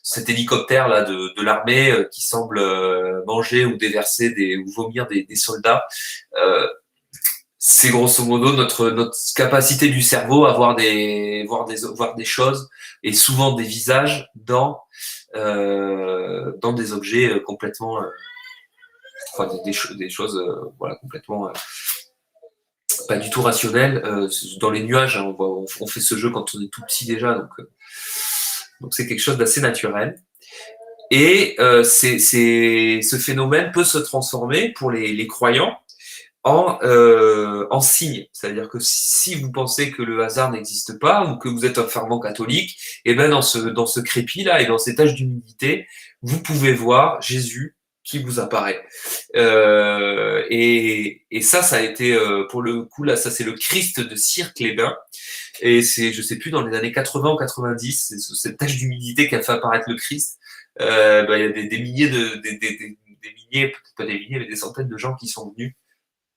cet hélicoptère là de l'armée qui semble manger ou déverser ou vomir des soldats. C'est grosso modo notre capacité du cerveau à voir des choses et souvent des visages dans des objets complètement enfin des choses voilà complètement pas du tout rationnelles. Dans les nuages, hein, on fait ce jeu quand on est tout petit déjà, donc c'est quelque chose d'assez naturel. Et ce phénomène peut se transformer pour les croyants en signe. C'est-à-dire que si vous pensez que le hasard n'existe pas ou que vous êtes un fervent catholique, et ben dans ce crépi-là et dans ces taches d'humidité, vous pouvez voir Jésus qui vous apparaît. Et ça a été, pour le coup, là, ça c'est le Christ de Sir Clébin, Et c'est, je sais plus, dans les années 80 ou 90, c'est cette tache d'humidité qui a fait apparaître le Christ. Il y a des milliers des milliers, peut-être pas des milliers, mais des centaines de gens qui sont venus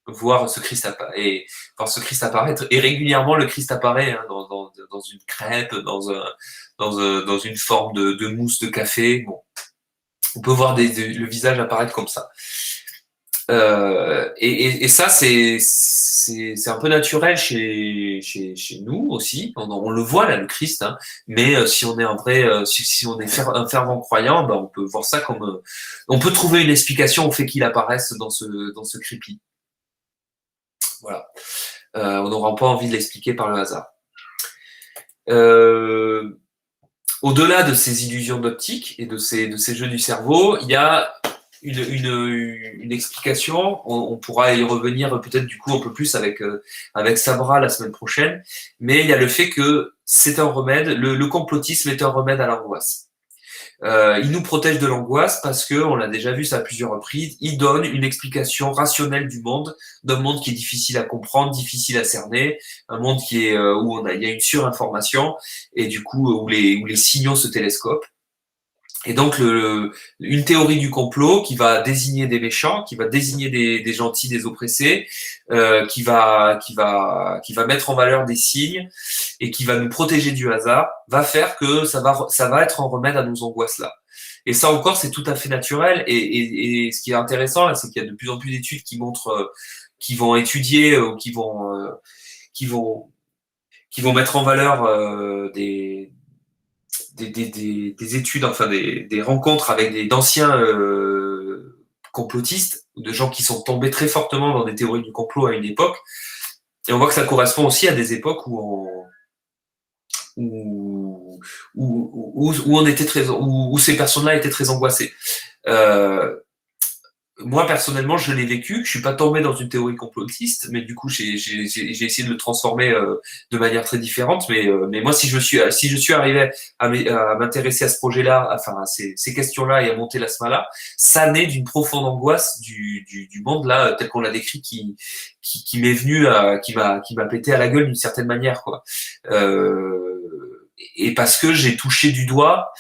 voir ce Christ apparaître. Et voir ce Christ apparaître. Et régulièrement, le Christ apparaît hein, dans une crêpe, dans une forme de mousse de café. Bon, on peut voir le visage apparaître comme ça. Et ça, c'est un peu naturel chez nous aussi. On le voit là, le Christ. Hein. Mais si on est un vrai, si on est un fervent croyant, ben, on peut voir ça comme, on peut trouver une explication au fait qu'il apparaisse dans ce crépi. Voilà. On n'aura pas envie de l'expliquer par le hasard. Au-delà de ces illusions d'optique et de ces jeux du cerveau, il y a une explication. On pourra y revenir peut-être du coup un peu plus avec Sabra la semaine prochaine. Mais il y a le fait que c'est un remède. Le complotisme est un remède à l'angoisse. Il nous protège de l'angoisse parce que, on l'a déjà vu ça à plusieurs reprises, il donne une explication rationnelle du monde, d'un monde qui est difficile à comprendre, difficile à cerner, un monde qui est où il y a une surinformation et du coup où les signaux se télescopent. Et donc une théorie du complot qui va désigner des méchants, qui va désigner des gentils, des oppressés, qui va mettre en valeur des signes et qui va nous protéger du hasard, va faire que ça va être un remède à nos angoisses là. Et ça encore, c'est tout à fait naturel. Et ce qui est intéressant là, c'est qu'il y a de plus en plus d'études qui montrent, qui vont étudier ou qui vont mettre en valeur des études, enfin des rencontres avec d'anciens complotistes, de gens qui sont tombés très fortement dans des théories du complot à une époque. Et on voit que ça correspond aussi à des époques où on était où ces personnes-là étaient très angoissées. Moi, personnellement, je l'ai vécu. Je suis pas tombé dans une théorie complotiste, mais du coup, j'ai essayé de le transformer de manière très différente. Mais moi, si je suis arrivé à m'intéresser à ce projet-là, enfin, à ces questions-là et à monter la SMA-là, ça naît d'une profonde angoisse du monde là, tel qu'on l'a décrit, qui m'est venu, qui m'a pété à la gueule d'une certaine manière, quoi. Et parce que j'ai touché du doigt.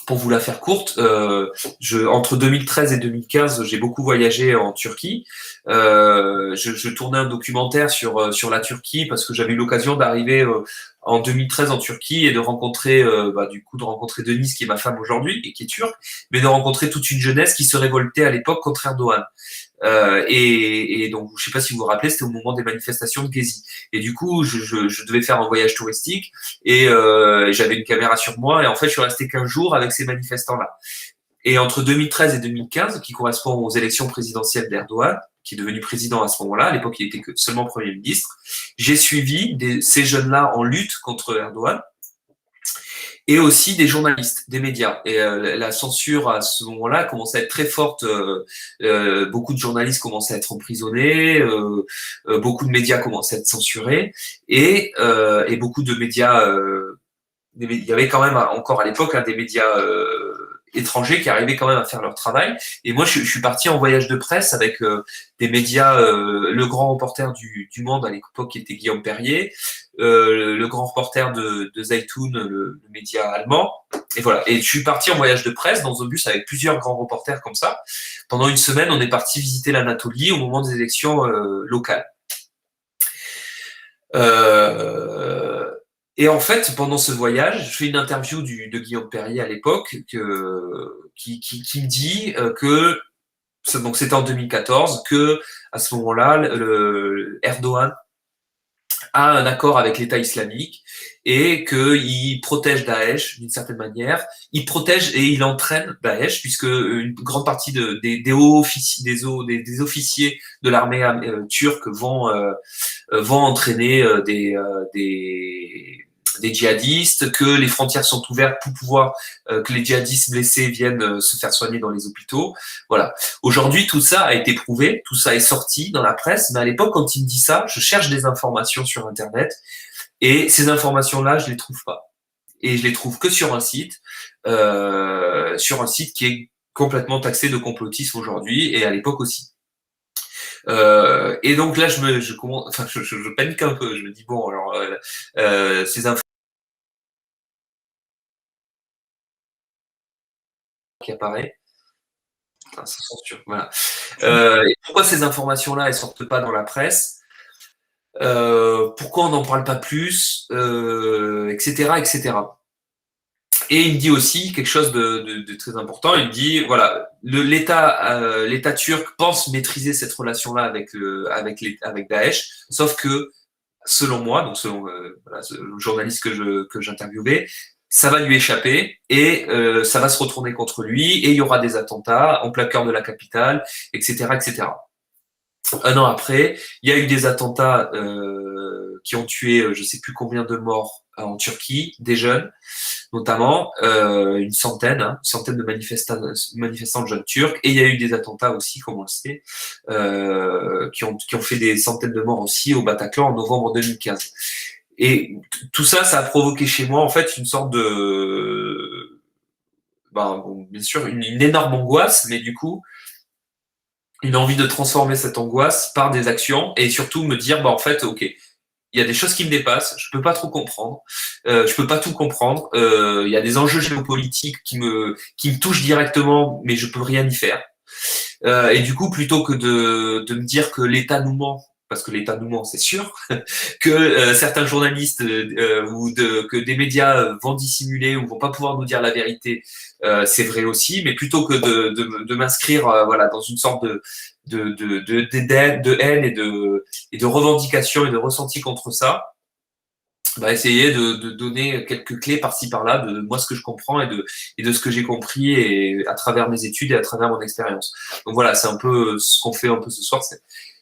Pour vous la faire courte, entre 2013 et 2015, j'ai beaucoup voyagé en Turquie. Je tournais un documentaire sur la Turquie parce que j'avais eu l'occasion d'arriver en 2013 en Turquie et de rencontrer Denise qui est ma femme aujourd'hui et qui est turque, mais de rencontrer toute une jeunesse qui se révoltait à l'époque contre Erdogan. Et donc, je sais pas si vous vous rappelez, c'était au moment des manifestations de Gezi. Et du coup, je devais faire un voyage touristique et j'avais une caméra sur moi. Et en fait, je suis resté 15 jours avec ces manifestants-là. Et entre 2013 et 2015, qui correspond aux élections présidentielles d'Erdogan, qui est devenu président à ce moment-là, à l'époque, il était que seulement Premier ministre, j'ai suivi ces jeunes-là en lutte contre Erdogan. Et aussi des journalistes, des médias. Et la censure à ce moment-là commençait à être très forte. Beaucoup de journalistes commençaient à être emprisonnés, beaucoup de médias commençaient à être censurés, et beaucoup de médias. Il y avait quand même encore à l'époque des médias étrangers qui arrivaient quand même à faire leur travail. Et moi, je suis parti en voyage de presse avec des médias, le grand reporter du Monde à l'époque qui était Guillaume Perrier, le grand reporter de Zaytoun, le média allemand. Et voilà. Et je suis parti en voyage de presse dans un bus avec plusieurs grands reporters comme ça. Pendant une semaine, on est parti visiter l'Anatolie au moment des élections locales. Et en fait, pendant ce voyage, je fais une interview de Guillaume Perrier à l'époque qui me dit que, donc c'était en 2014, que à ce moment-là, Erdogan a un accord avec l'État islamique et qu'il protège Daesh d'une certaine manière. Il protège et il entraîne Daesh puisque une grande partie des hauts officiers, des officiers de l'armée turque vont entraîner des djihadistes, que les frontières sont ouvertes pour pouvoir que les djihadistes blessés viennent se faire soigner dans les hôpitaux. Voilà. Aujourd'hui, tout ça a été prouvé, tout ça est sorti dans la presse, mais à l'époque, quand il me dit ça, je cherche des informations sur Internet et ces informations-là, je les trouve pas. Et je les trouve que sur un site qui est complètement taxé de complotisme aujourd'hui et à l'époque aussi. Et donc là, je panique un peu. Je me dis bon, alors ces infos qui apparaissent, enfin, ça censure, voilà. Et pourquoi ces informations-là, elles sortent pas dans la presse? Pourquoi on n'en parle pas plus, etc., etc. Et il me dit aussi quelque chose de très important. Il me dit voilà, l'État turc pense maîtriser cette relation-là avec Daesh, sauf que selon moi, donc selon voilà, le journaliste que j'interviewais, ça va lui échapper et ça va se retourner contre lui et il y aura des attentats en plein cœur de la capitale, etc., etc. Un an après, il y a eu des attentats qui ont tué je sais plus combien de morts en Turquie, des jeunes notamment, une centaine de manifestants de jeunes turcs, et il y a eu des attentats aussi, comme on le sait, qui ont fait des centaines de morts aussi au Bataclan en novembre 2015. Et tout ça, ça a provoqué chez moi en fait une sorte de, bon, bien sûr, une énorme angoisse, mais du coup, une envie de transformer cette angoisse par des actions et surtout me dire, en fait, ok, il y a des choses qui me dépassent, je peux pas trop comprendre, je peux pas tout comprendre. Il y a des enjeux géopolitiques qui me touchent directement, mais je peux rien y faire. Et du coup, plutôt que de me dire que l'État nous ment, parce que l'État nous ment, c'est sûr, que certains journalistes que des médias vont dissimuler ou vont pas pouvoir nous dire la vérité, c'est vrai aussi, mais plutôt que de m'inscrire voilà dans une sorte de haine et de revendication et de ressenti contre ça, essayer de donner quelques clés par-ci par-là de moi ce que je comprends et de ce que j'ai compris et à travers mes études et à travers mon expérience. Donc voilà, c'est un peu ce qu'on fait un peu ce soir,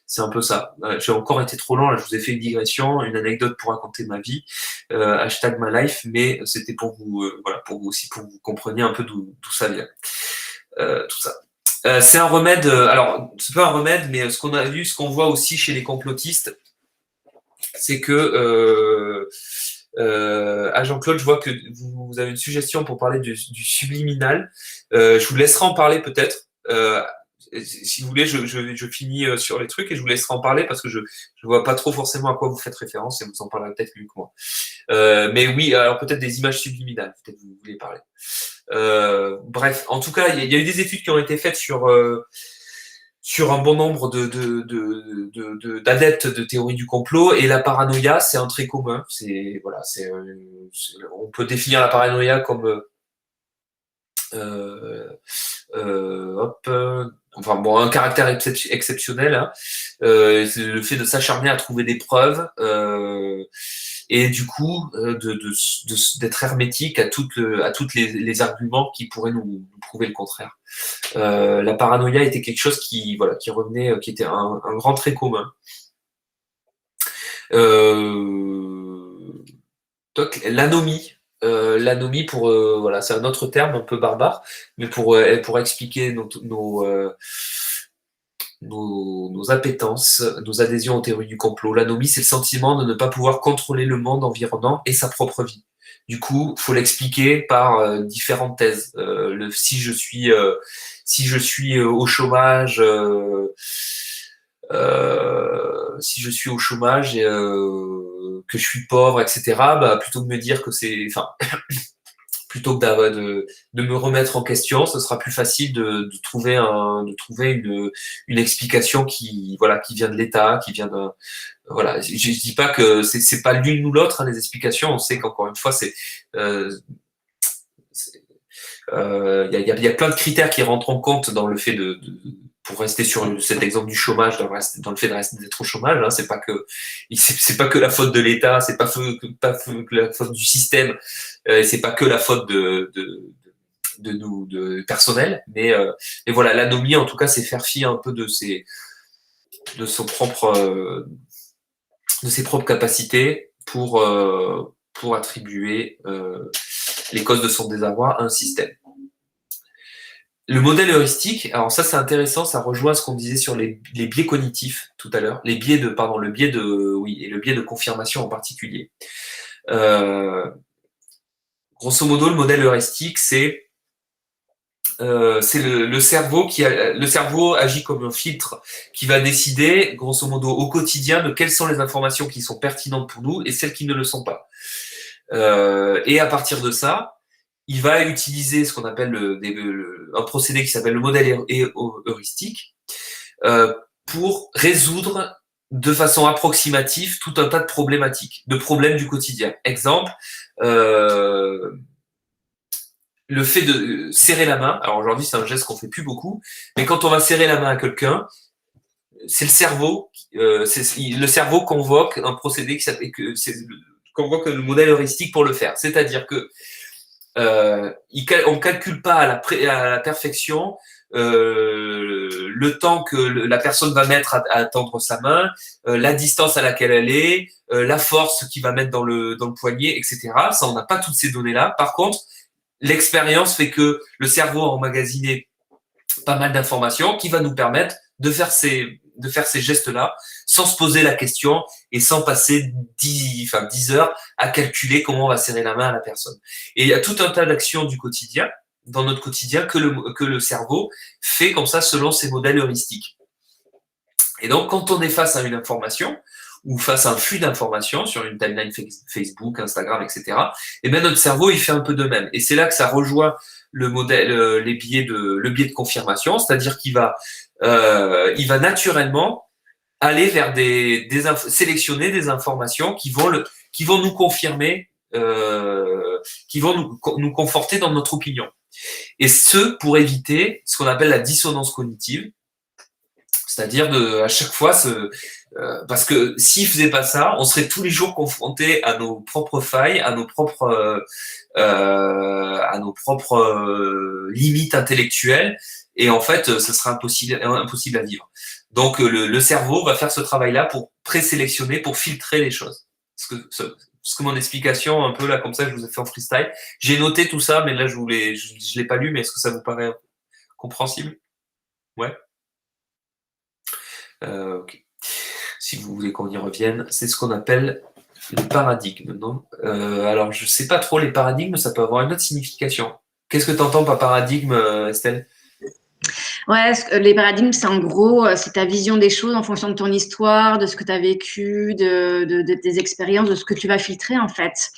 c'est un peu ça. J'ai encore été trop long, là je vous ai fait une digression, une anecdote pour raconter ma vie, hashtag my life, mais c'était pour vous voilà, pour vous aussi, pour que vous compreniez un peu d'où ça vient. Tout ça. C'est un remède, alors c'est pas un remède, mais ce qu'on a vu, ce qu'on voit aussi chez les complotistes, c'est que à Jean-Claude, je vois que vous avez une suggestion pour parler du subliminal. Je vous laisserai en parler peut-être. Si vous voulez, je finis sur les trucs et je vous laisserai en parler parce que je vois pas trop forcément à quoi vous faites référence et vous en parlerez peut-être mieux que moi. Mais oui, alors peut-être des images subliminales, peut-être vous voulez parler. Bref, en tout cas, il y a eu des études qui ont été faites sur un bon nombre d'adeptes de théorie du complot, et la paranoïa, c'est un trait commun. On peut définir la paranoïa comme un caractère exceptionnel, hein. C'est le fait de s'acharner à trouver des preuves et du coup d'être hermétique à toutes les arguments qui pourraient nous prouver le contraire. La paranoïa était quelque chose qui revenait, qui était un grand trait commun. L'anomie. L'anomie c'est un autre terme un peu barbare, mais pour expliquer nos appétences, nos adhésions aux théories du complot. L'anomie, c'est le sentiment de ne pas pouvoir contrôler le monde environnant et sa propre vie. Du coup, faut l'expliquer par différentes thèses. Si je suis au chômage, si je suis au chômage et que je suis pauvre, etc. Plutôt que de me dire que plutôt que de me remettre en question, ce sera plus facile de trouver une explication qui vient de l'État, qui vient de voilà. Je dis pas que c'est pas l'une ou l'autre, hein, les explications. On sait qu'encore une fois, il y a plein de critères qui rentrent en compte dans le fait pour rester sur cet exemple du chômage, dans le fait d'être au chômage, hein, c'est pas que la faute de l'État, c'est pas que la faute du système, c'est pas que la faute de nous, de personnel, mais voilà, l'anomie en tout cas, c'est faire fi un peu de ses propres capacités pour attribuer les causes de son désarroi à un système. Le modèle heuristique, alors ça c'est intéressant, ça rejoint ce qu'on disait sur les biais cognitifs tout à l'heure, le biais de confirmation en particulier. Grosso modo, le modèle heuristique, c'est c'est le cerveau le cerveau agit comme un filtre qui va décider, grosso modo, au quotidien de quelles sont les informations qui sont pertinentes pour nous et celles qui ne le sont pas. Et à partir de ça, il va utiliser ce qu'on appelle un procédé qui s'appelle le modèle heuristique pour résoudre de façon approximative tout un tas de problématiques, de problèmes du quotidien. Exemple, le fait de serrer la main. Alors aujourd'hui, c'est un geste qu'on fait plus beaucoup, mais quand on va serrer la main à quelqu'un, c'est le cerveau convoque un procédé qui s'appelle convoque le modèle heuristique pour le faire. C'est-à-dire que on calcule pas à la perfection le temps que la personne va mettre à tendre sa main, la distance à laquelle elle est, la force qu'il va mettre dans le poignet, etc. Ça, on n'a pas toutes ces données-là. Par contre, l'expérience fait que le cerveau a emmagasiné pas mal d'informations qui va nous permettre de faire ces gestes-là sans se poser la question et sans passer 10 heures à calculer comment on va serrer la main à la personne. Et il y a tout un tas d'actions du quotidien, dans notre quotidien, que le cerveau fait comme ça selon ses modèles heuristiques. Et donc, quand on est face à une information, ou face à un flux d'informations sur une timeline Facebook, Instagram, etc., et bien notre cerveau, il fait un peu de même. Et c'est là que ça rejoint le modèle, le biais de confirmation, c'est-à-dire qu'il va naturellement aller vers sélectionner des informations qui vont nous confirmer, qui vont nous conforter dans notre opinion. Et ce, pour éviter ce qu'on appelle la dissonance cognitive, c'est-à-dire à chaque fois parce que s'il faisait pas ça, on serait tous les jours confrontés à nos propres failles, à nos propres limites intellectuelles, et en fait, ce serait impossible à vivre. Donc, le cerveau va faire ce travail-là pour présélectionner, pour filtrer les choses. Ce que mon explication, un peu là, comme ça, je vous ai fait en freestyle. J'ai noté tout ça, mais là, je l'ai pas lu, mais est-ce que ça vous paraît compréhensible? Ouais. Ok. Si vous voulez qu'on y revienne, c'est ce qu'on appelle les paradigmes, non? Alors, je sais pas trop, les paradigmes, ça peut avoir une autre signification. Qu'est-ce que tu entends par paradigme, Estelle? Ouais, les paradigmes, c'est en gros, c'est ta vision des choses en fonction de ton histoire, de ce que tu as vécu, de tes expériences, de ce que tu vas filtrer, en fait.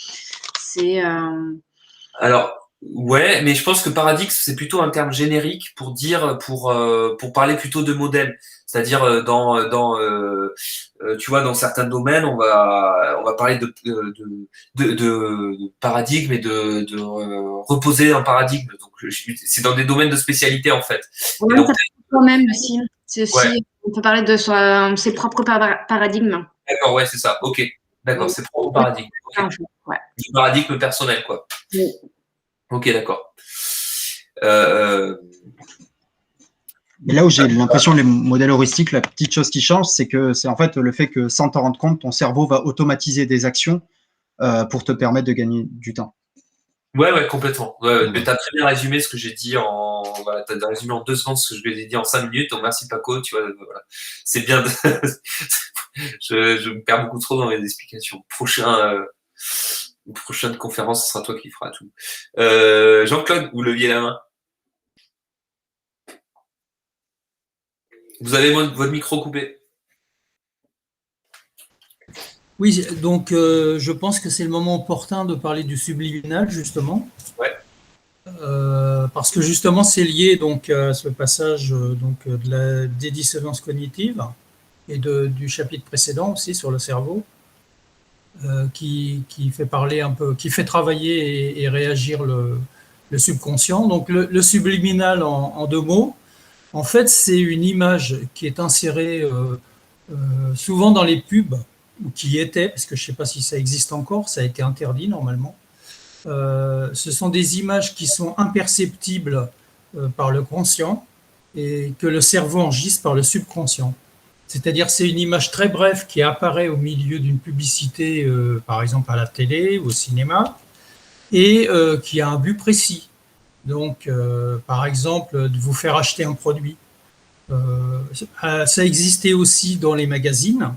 Alors, ouais, mais je pense que paradigme, c'est plutôt un terme générique pour parler plutôt de modèle. C'est-à-dire tu vois, dans certains domaines, on va parler de paradigme et de reposer un paradigme. Donc, c'est dans des domaines de spécialité, en fait. Ouais, donc, ça quand même aussi. C'est aussi, ouais. On peut parler de ses propres paradigmes. D'accord, ouais, c'est ça. Ok, d'accord, c'est propre paradigme. Okay. Ouais. Du paradigme personnel, quoi. Oui. Ok, d'accord. Et là où j'ai l'impression que les modèles heuristiques, la petite chose qui change, c'est en fait le fait que sans t'en rendre compte, ton cerveau va automatiser des actions pour te permettre de gagner du temps. Ouais, complètement. Ouais, mais tu as très bien résumé ce que j'ai dit voilà, tu as résumé en 2 secondes ce que je lui ai dit en 5 minutes. Donc merci Paco, tu vois, voilà. C'est bien je me perds beaucoup trop dans mes explications. Prochaine conférence, ce sera toi qui feras tout. Jean-Claude, vous leviez la main. Vous avez votre micro coupé. Oui, donc je pense que c'est le moment opportun de parler du subliminal, justement. Ouais. Parce que justement, c'est lié donc, à ce passage des dissonances cognitives et du chapitre précédent aussi sur le cerveau, qui fait parler un peu, qui fait travailler et réagir le subconscient. Donc le subliminal, en 2 mots, en fait, c'est une image qui est insérée souvent dans les pubs, ou qui était, parce que je ne sais pas si ça existe encore, ça a été interdit normalement. Ce sont des images qui sont imperceptibles par le conscient et que le cerveau enregistre par le subconscient. C'est-à-dire c'est une image très brève qui apparaît au milieu d'une publicité, par exemple à la télé ou au cinéma, et qui a un but précis. Donc, par exemple, de vous faire acheter un produit. Ça existait aussi dans les magazines.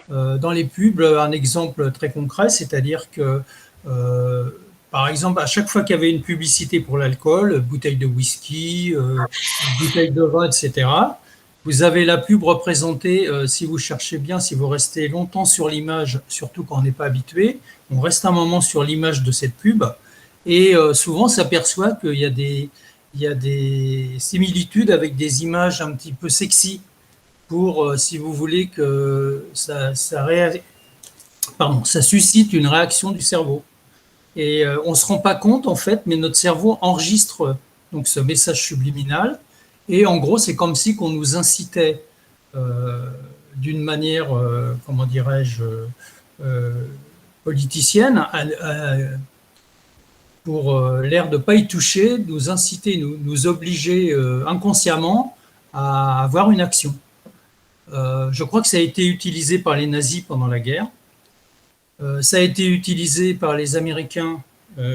Dans les pubs, un exemple très concret, c'est-à-dire que par exemple, à chaque fois qu'il y avait une publicité pour l'alcool, bouteille de whisky, bouteille de vin, etc., vous avez la pub représentée, si vous cherchez bien, si vous restez longtemps sur l'image, surtout quand on n'est pas habitué, on reste un moment sur l'image de cette pub, et souvent on s'aperçoit qu'il y a des similitudes avec des images un petit peu sexy pour, si vous voulez, que ça suscite une réaction du cerveau. Et on ne se rend pas compte, en fait, mais notre cerveau enregistre donc, ce message subliminal. Et en gros, c'est comme si qu'on nous incitait d'une manière, comment dirais-je, politicienne, pour l'air de ne pas y toucher, nous inciter, nous obliger inconsciemment à avoir une action. Je crois que ça a été utilisé par les nazis pendant la guerre. Ça a été utilisé par les Américains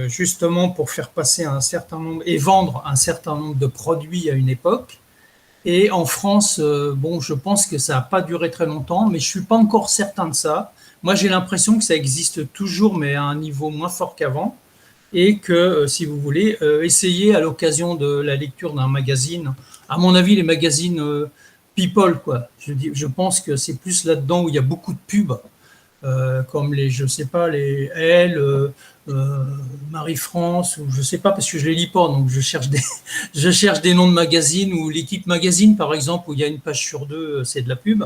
justement pour faire passer un certain nombre et vendre un certain nombre de produits à une époque. Et en France, bon, je pense que ça n'a pas duré très longtemps, mais je ne suis pas encore certain de ça. Moi, j'ai l'impression que ça existe toujours, mais à un niveau moins fort qu'avant. Et que, si vous voulez, essayez à l'occasion de la lecture d'un magazine, à mon avis, les magazines People, quoi. Je pense que c'est plus là-dedans où il y a beaucoup de pubs. Comme les, je sais pas, les Elle, Marie-France, ou je sais pas parce que je les lis pas, donc je cherche des noms de magazines, ou l'équipe magazine par exemple, où il y a une page sur deux, c'est de la pub.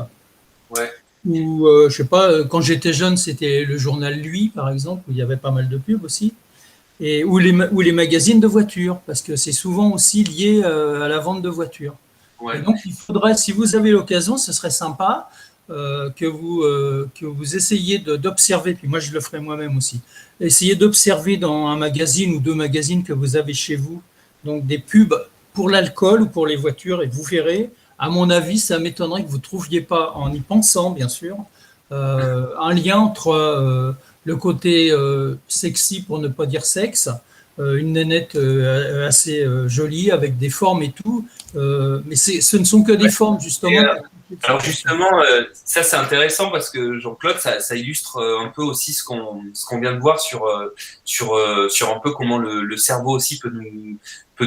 Ouais. Ou je sais pas, quand j'étais jeune, c'était le journal Lui par exemple, où il y avait pas mal de pubs aussi. Et ou les magazines de voitures, parce que c'est souvent aussi lié à la vente de voitures. Ouais. Et donc il faudrait, si vous avez l'occasion, ce serait sympa. Que vous essayiez d'observer, puis moi je le ferai moi-même aussi, essayez d'observer dans un magazine ou deux magazines que vous avez chez vous, donc des pubs pour l'alcool ou pour les voitures, et vous verrez, à mon avis, ça m'étonnerait que vous ne trouviez pas, en y pensant bien sûr, un lien entre le côté sexy, pour ne pas dire sexe, une nénette assez jolie avec des formes et tout, mais ce ne sont que des formes justement. Alors justement, ça c'est intéressant parce que Jean-Claude, ça illustre un peu aussi ce qu'on vient de voir sur un peu comment le cerveau aussi peut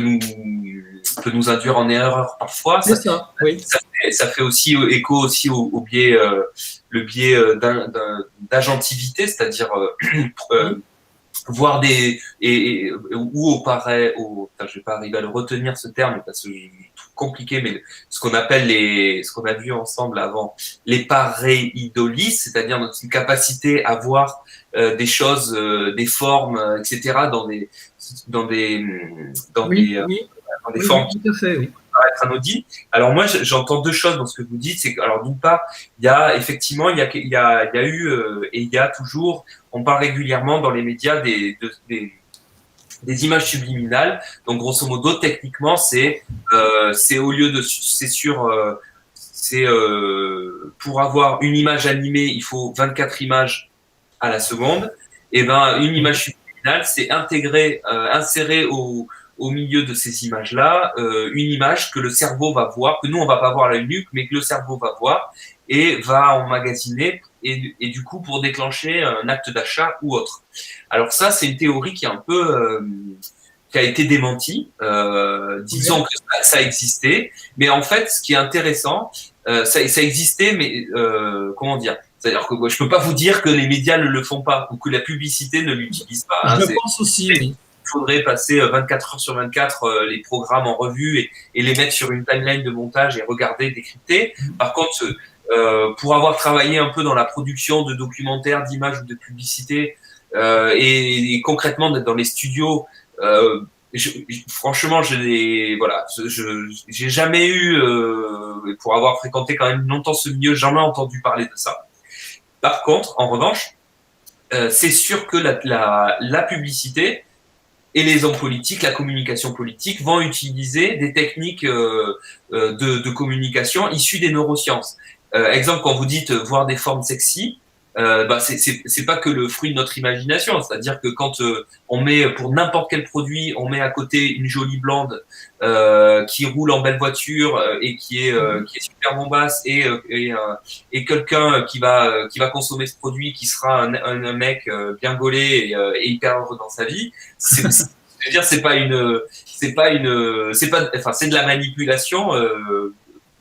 nous induire en erreur parfois. C'est ça, oui. Ça fait aussi écho aussi au biais le biais d'agentivité, c'est-à-dire voir ou au pareil, je vais pas arriver à le retenir ce terme parce que c'est compliqué, mais ce qu'on appelle ce qu'on a vu ensemble avant, les pareidolie, c'est-à-dire notre capacité à voir des choses, des formes, etc. dans des formes tout à fait, oui. Paraître anodines. Alors moi, j'entends deux choses dans ce que vous dites. C'est que, alors d'une part, il y a effectivement, il y a eu et il y a toujours, on parle régulièrement dans les médias des images subliminales. Donc grosso modo, techniquement, c'est au lieu de, pour avoir une image animée, il faut 24 images à la seconde. Et ben une image subliminale, c'est insérer au milieu de ces images-là, une image que le cerveau va voir, que nous on va pas voir à l'œil nu, mais que le cerveau va voir et va emmagasiner et du coup pour déclencher un acte d'achat ou autre. Alors ça, c'est une théorie qui est un peu qui a été démentie. Disons que ça existait, mais en fait, ce qui est intéressant, ça existait, mais comment dire? C'est-à-dire que je peux pas vous dire que les médias ne le font pas ou que la publicité ne l'utilise pas. Hein, je pense aussi, oui. Il faudrait passer 24 heures sur 24 les programmes en revue et les mettre sur une timeline de montage et regarder, décrypter. Par contre, pour avoir travaillé un peu dans la production de documentaires, d'images ou de publicités et concrètement d'être dans les studios, franchement, j'ai jamais eu, pour avoir fréquenté quand même longtemps ce milieu, jamais entendu parler de ça. Par contre, en revanche, c'est sûr que la publicité et les hommes politiques, la communication politique vont utiliser des techniques de communication issues des neurosciences. Exemple, quand vous dites voir des formes sexy, c'est pas que le fruit de notre imagination. C'est-à-dire que quand on met pour n'importe quel produit, on met à côté une jolie blonde qui roule en belle voiture et qui est super bombasse et quelqu'un qui va consommer ce produit qui sera un mec bien gaulé et hyper heureux dans sa vie. Je veux dire, c'est de la manipulation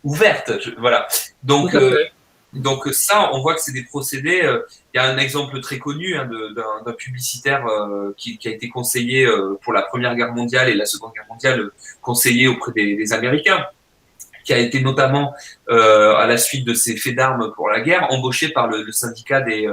ouverte. Voilà. Donc ça, on voit que c'est des procédés. Il y a un exemple très connu d'un publicitaire qui a été conseiller pour la Première Guerre mondiale et la Seconde Guerre mondiale, conseiller auprès des Américains, qui a été notamment à la suite de ces faits d'armes pour la guerre, embauché par le syndicat des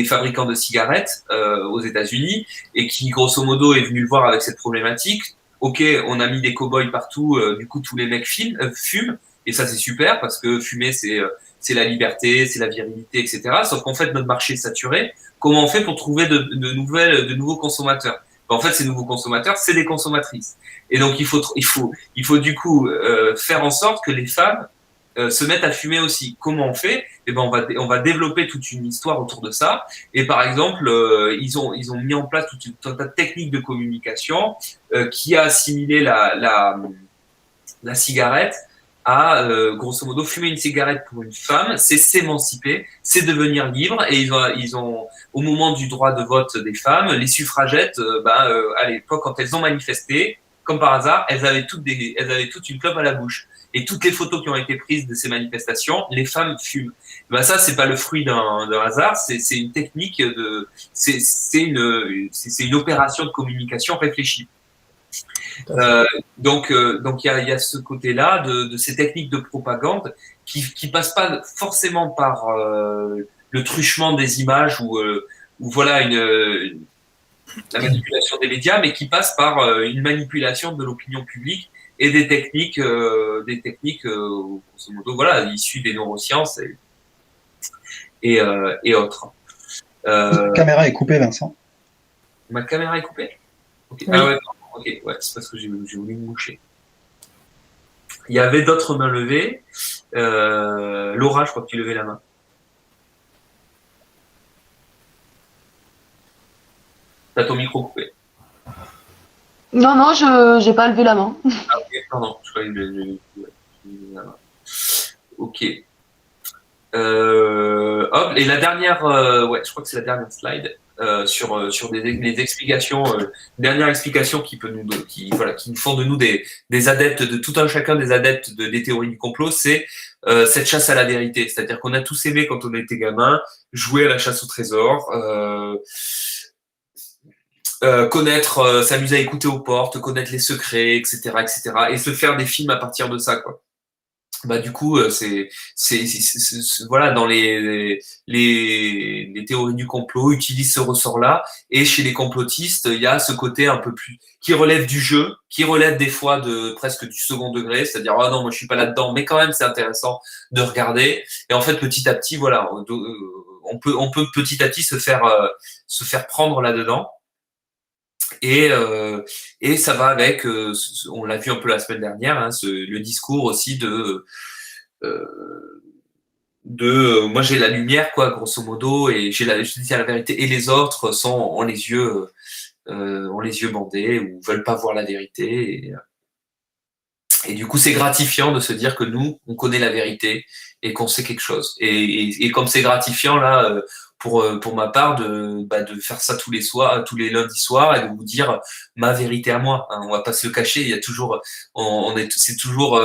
fabricants de cigarettes aux États-Unis et qui, grosso modo, est venu le voir avec cette problématique. Ok, on a mis des cow-boys partout, du coup tous les mecs fument, et ça c'est super parce que fumer c'est la liberté, c'est la virilité, etc. Sauf qu'en fait notre marché est saturé. Comment on fait pour trouver de nouveaux consommateurs? En fait, ces nouveaux consommateurs, c'est des consommatrices. Et donc il faut du coup faire en sorte que les femmes se mettent à fumer aussi. Comment on fait? Eh ben on va développer toute une histoire autour de ça. Et par exemple, ils ont mis en place un tas de techniques de communication qui a assimilé la cigarette à grosso modo fumer une cigarette pour une femme, c'est s'émanciper, c'est devenir libre. Et ils ont au moment du droit de vote des femmes, les suffragettes, à l'époque quand elles ont manifesté, comme par hasard, elles avaient toutes une clope à la bouche. Et toutes les photos qui ont été prises de ces manifestations, les femmes fument. Ben ça, c'est pas le fruit d'un hasard, c'est une technique c'est une opération de communication réfléchie. Donc il y a ce côté-là de ces techniques de propagande qui passent pas forcément par le truchement des images ou voilà la manipulation des médias, mais qui passent par une manipulation de l'opinion publique et des techniques grosso modo, voilà, issues des neurosciences et autres. La caméra est coupée, Vincent. Ma caméra est coupée? Okay. Oui. Ah ouais, ok, ouais, c'est parce que j'ai voulu me moucher. Il y avait d'autres mains levées. Laura, je crois que tu levais la main. T'as ton micro coupé. Non, non, je n'ai pas levé la main. Ah, ok, pardon, je croyais que j'ai levé la main. Ok. Hop, et la dernière, ouais, je crois que c'est la dernière slide sur les explications, dernière explication qui nous font de nous des adeptes de tout un chacun des adeptes des théories du complot, c'est cette chasse à la vérité. C'est-à-dire qu'on a tous aimé quand on était gamin jouer à la chasse au trésor. Connaître, s'amuser à écouter aux portes, connaître les secrets, etc., etc., et se faire des films à partir de ça, quoi. Bah du coup, voilà, dans les théories du complot utilisent ce ressort-là, et chez les complotistes, il y a ce côté un peu plus qui relève du jeu, qui relève des fois de presque du second degré, c'est-à-dire ah non, moi je suis pas là-dedans, mais quand même c'est intéressant de regarder. Et en fait, petit à petit, voilà, on peut petit à petit se faire prendre là-dedans. Et ça va avec, on l'a vu un peu la semaine dernière, hein, le discours aussi de moi j'ai la lumière, quoi, grosso modo, et je dis la vérité, et les autres ont les yeux bandés ou veulent pas voir la vérité. Et du coup, c'est gratifiant de se dire que nous, on connaît la vérité et qu'on sait quelque chose. Et comme c'est gratifiant là, pour ma part, de faire ça tous les lundis soirs, et de vous dire ma vérité à moi. Hein, on va pas se le cacher. Il y a toujours, c'est toujours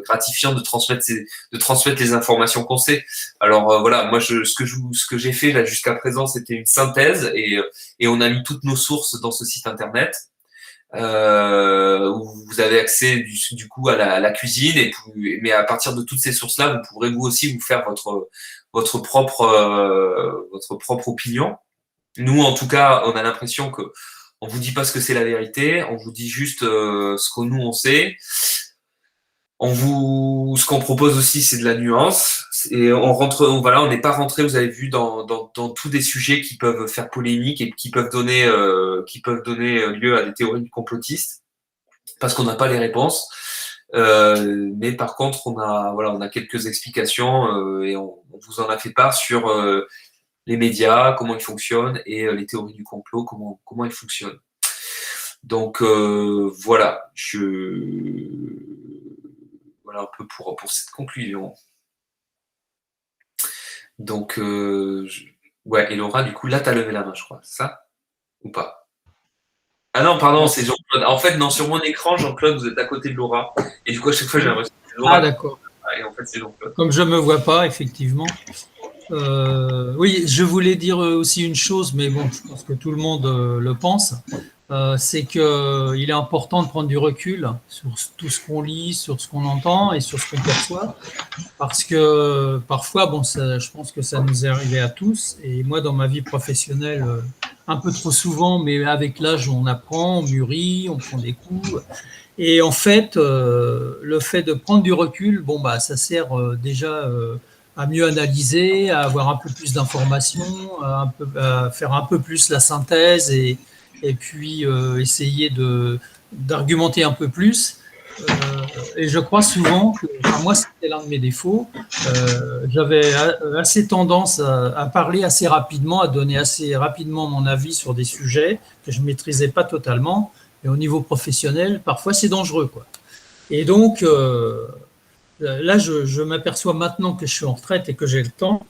gratifiant de transmettre les informations qu'on sait. Alors voilà, moi ce que j'ai fait là jusqu'à présent, c'était une synthèse et on a mis toutes nos sources dans ce site internet. Où vous avez accès du coup à la cuisine, mais à partir de toutes ces sources-là, vous pourrez vous aussi vous faire votre propre opinion. Nous, en tout cas, on a l'impression que on vous dit pas ce que c'est la vérité, on vous dit juste ce que nous on sait. Ce qu'on propose aussi, c'est de la nuance. Et on n'est pas rentré, vous avez vu, dans tous des sujets qui peuvent faire polémique et qui peuvent donner lieu à des théories complotistes, parce qu'on n'a pas les réponses. Mais par contre, on a quelques explications et on vous en a fait part sur les médias, comment ils fonctionnent, et les théories du complot, comment elles fonctionnent. Donc voilà, voilà un peu pour cette conclusion. Donc ouais, et Laura, du coup, là, tu as levé la main, je crois, c'est ça ou pas? Ah non, pardon, c'est Jean-Claude. En fait, non, sur mon écran, Jean-Claude, vous êtes à côté de Laura. Et du coup, à chaque fois, j'ai l'impression que c'est Laura. Ah, d'accord. Et en fait, c'est Jean-Claude. Comme je ne me vois pas, effectivement. Oui, je voulais dire aussi une chose, mais bon, je pense que tout le monde le pense, c'est qu'il est important de prendre du recul sur tout ce qu'on lit, sur ce qu'on entend et sur ce qu'on perçoit, parce que parfois, bon, je pense que ça nous est arrivé à tous, et moi, dans ma vie professionnelle, un peu trop souvent, mais avec l'âge, on apprend, on mûrit, on prend des coups. Et en fait, le fait de prendre du recul, bon, bah, ça sert déjà à mieux analyser, à avoir un peu plus d'informations, à faire un peu plus la synthèse et puis essayer d'argumenter un peu plus. Et je crois souvent que, enfin, moi, c'était l'un de mes défauts. J'avais assez tendance à parler assez rapidement, à donner assez rapidement mon avis sur des sujets que je ne maîtrisais pas totalement. Et au niveau professionnel, parfois, c'est dangereux, quoi. Et donc, là, je m'aperçois maintenant que je suis en retraite et que j'ai le temps,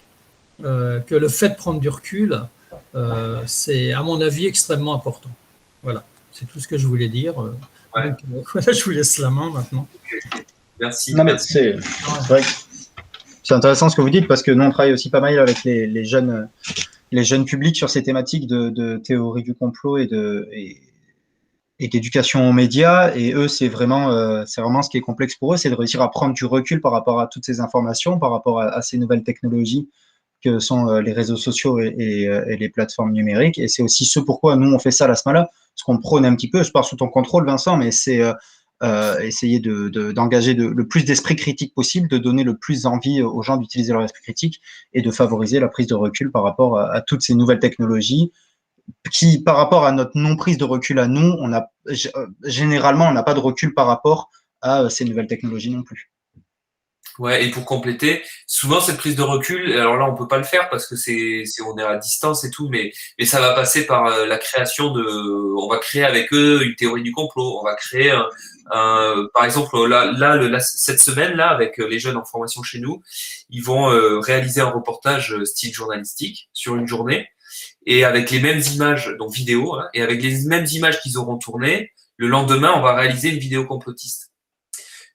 que le fait de prendre du recul, c'est, à mon avis, extrêmement important. Voilà, c'est tout ce que je voulais dire. Ouais. Donc, voilà, je vous laisse la main maintenant. Merci. Non, mais merci. c'est vrai que c'est intéressant ce que vous dites parce que nous, on travaille aussi pas mal avec les jeunes publics sur ces thématiques de théorie du complot et d'éducation aux médias. Et eux, c'est vraiment ce qui est complexe pour eux, c'est de réussir à prendre du recul par rapport à toutes ces informations, par rapport à ces nouvelles technologies que sont les réseaux sociaux et les plateformes numériques. Et c'est aussi ce pourquoi nous, on fait ça à la SMALA, parce qu'on prône un petit peu, je pars sous ton contrôle, Vincent, mais c'est essayer d'engager le plus d'esprit critique possible, de donner le plus envie aux gens d'utiliser leur esprit critique et de favoriser la prise de recul par rapport à toutes ces nouvelles technologies qui, par rapport à notre non-prise de recul à nous, généralement, on n'a pas de recul par rapport à ces nouvelles technologies non plus. Ouais, et pour compléter, souvent cette prise de recul, alors là on peut pas le faire parce que on est à distance et tout, mais ça va passer par la création on va créer avec eux une théorie du complot, on va créer par exemple cette semaine là avec les jeunes en formation chez nous, ils vont réaliser un reportage style journalistique sur une journée et avec les mêmes images, donc vidéo, hein, et avec les mêmes images qu'ils auront tournées, le lendemain on va réaliser une vidéo complotiste.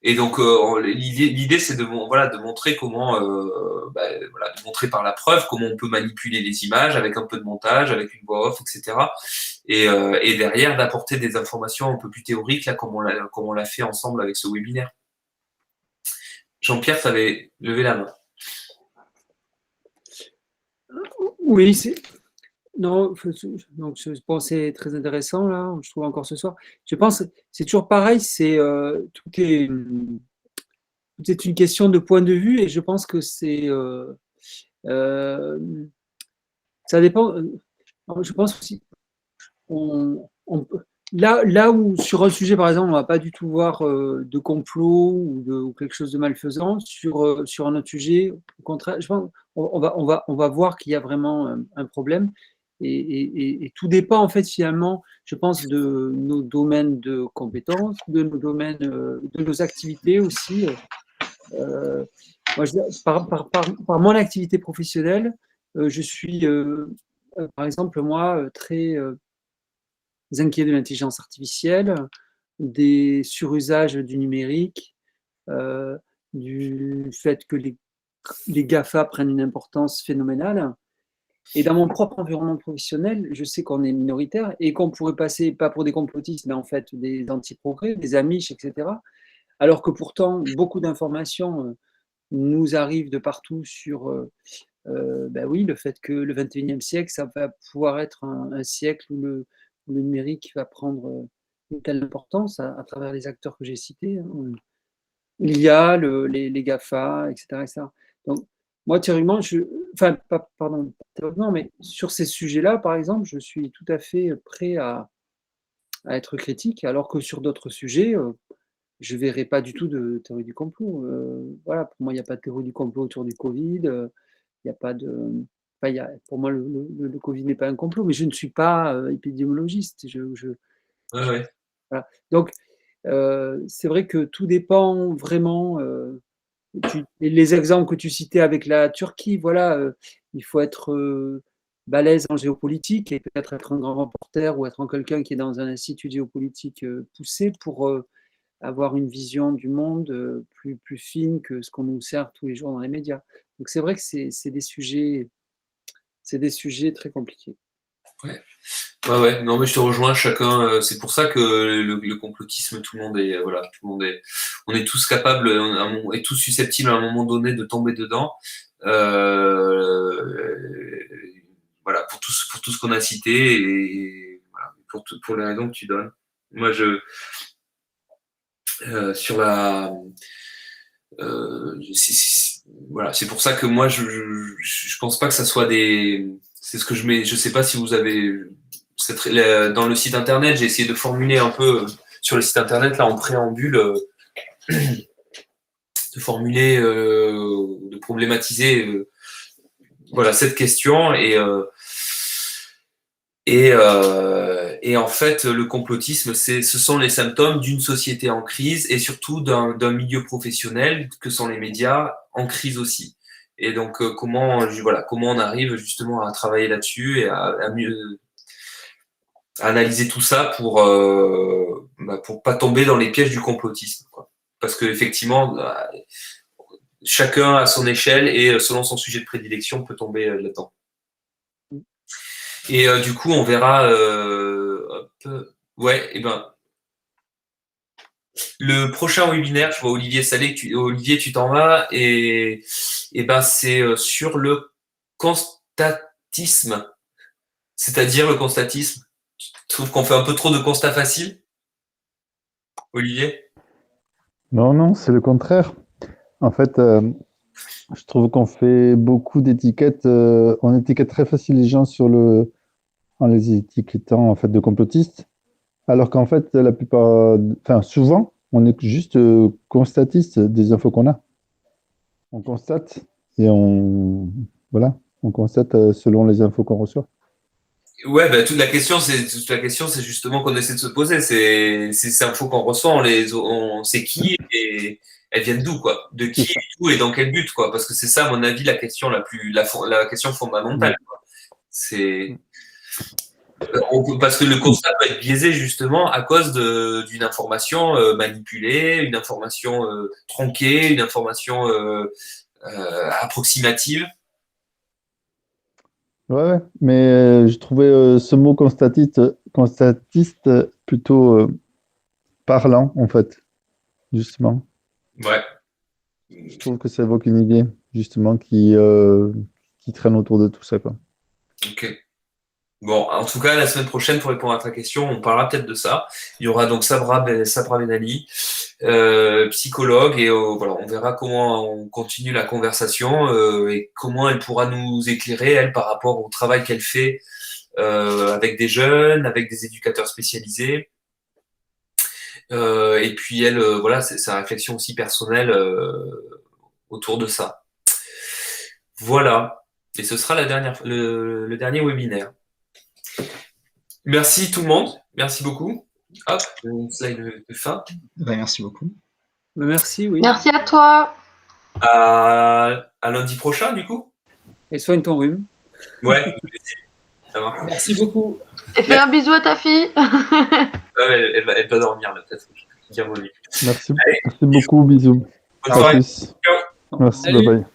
Et donc l'idée c'est de montrer comment de montrer par la preuve comment on peut manipuler les images avec un peu de montage, avec une voix off, etc. Et derrière d'apporter des informations un peu plus théoriques là comme on l'a fait ensemble avec ce webinaire. Jean-Pierre, tu avais levé la main. Oui, non, donc je pense que c'est très intéressant là, je trouve encore ce soir. Je pense que c'est toujours pareil, tout est une question de point de vue et je pense que ça dépend. Je pense aussi là où sur un sujet par exemple on va pas du tout voir de complot ou quelque chose de malfaisant sur un autre sujet, au contraire, je pense on va voir qu'il y a vraiment un problème et tout dépend en fait finalement, je pense, de nos domaines de compétences, de nos domaines, de nos activités aussi. Moi, par mon activité professionnelle, je suis, par exemple, moi, très inquiet de l'intelligence artificielle, des surusages du numérique, du fait que les GAFA prennent une importance phénoménale. Et dans mon propre environnement professionnel, je sais qu'on est minoritaire et qu'on pourrait passer, pas pour des complotistes, mais en fait des anti-progrès, des amiches, etc. Alors que pourtant, beaucoup d'informations nous arrivent de partout sur oui, le fait que le 21e siècle, ça va pouvoir être un siècle où le numérique va prendre une telle importance à travers les acteurs que j'ai cités. Hein. Il y a les GAFA, etc., etc. Donc, moi, théoriquement, pardon, théoriquement, mais sur ces sujets-là, par exemple, je suis tout à fait prêt à être critique, alors que sur d'autres sujets, je ne verrai pas du tout de théorie du complot. Voilà, pour moi, il n'y a pas de théorie du complot autour du Covid. Il n'y a pas de. pour moi, le Covid n'est pas un complot, mais je ne suis pas épidémiologiste. Ouais. Voilà. Donc, c'est vrai que tout dépend vraiment. Les exemples que tu citais avec la Turquie, voilà, il faut être balèze en géopolitique et peut-être être un grand reporter ou être quelqu'un qui est dans un institut géopolitique poussé pour avoir une vision du monde plus fine que ce qu'on nous sert tous les jours dans les médias. Donc c'est vrai que c'est des sujets très compliqués. Ouais. Non, mais je te rejoins. Chacun, c'est pour ça que le complotisme, tout le monde est, on est tous capables, on est tous susceptibles à un moment donné de tomber dedans. Voilà, pour tout ce qu'on a cité et voilà, pour les raisons que tu donnes. Moi, sur la, voilà, c'est pour ça que moi, je pense pas que ça soit c'est ce que je mets. Je sais pas si vous avez dans le site internet, j'ai essayé de formuler un peu sur le site internet là en préambule, de formuler, de problématiser, voilà cette question et en fait, le complotisme, ce sont les symptômes d'une société en crise et surtout d'un milieu professionnel que sont les médias en crise aussi. Et donc, comment on arrive justement à travailler là-dessus et à mieux analyser tout ça pour pas tomber dans les pièges du complotisme, quoi. Parce que effectivement, chacun à son échelle et selon son sujet de prédilection peut tomber là-dedans. Et du coup, on verra. Ouais, et ben, le prochain webinaire, je vois Olivier Salé, Olivier, tu t'en vas, et ben c'est sur le constatisme, c'est-à-dire le constatisme. Tu trouves qu'on fait un peu trop de constats faciles, Olivier? Non, c'est le contraire. En fait, je trouve qu'on fait beaucoup d'étiquettes. On étiquette très facile les gens en les étiquetant en fait de complotistes, alors qu'en fait, souvent, on est juste constatiste des infos qu'on a. On constate et on constate selon les infos qu'on reçoit. Ouais, toute la question, c'est justement qu'on essaie de se poser. C'est ces infos qu'on reçoit, on sait qui et elles viennent d'où, quoi. De qui et d'où et dans quel but, quoi. Parce que c'est ça, à mon avis, la question la question fondamentale, quoi. Parce que le constat peut être biaisé justement à cause d'une information manipulée, une information tronquée, une information approximative. Ouais, mais je trouvais ce mot constatiste plutôt parlant, en fait, justement. Ouais. Je trouve que ça évoque une idée, justement, qui traîne autour de tout ça, quoi. Ok. Bon, en tout cas, la semaine prochaine, pour répondre à ta question, on parlera peut-être de ça. Il y aura donc Sabra Benali, psychologue, et voilà, on verra comment on continue la conversation et comment elle pourra nous éclairer, elle, par rapport au travail qu'elle fait avec des jeunes, avec des éducateurs spécialisés. Et puis elle, voilà, c'est sa réflexion aussi personnelle autour de ça. Voilà. Et ce sera le dernier webinaire. Merci tout le monde. Merci beaucoup. Hop, le slide de fin. Merci beaucoup. Merci, oui. Merci à toi. À lundi prochain, du coup. Et soigne ton rhume. Ouais, ça va. Merci beaucoup. Et fais un bisou à ta fille. Elle va dormir, là, peut-être. Merci beaucoup, bisous. Bonne soirée. Merci, bye bye.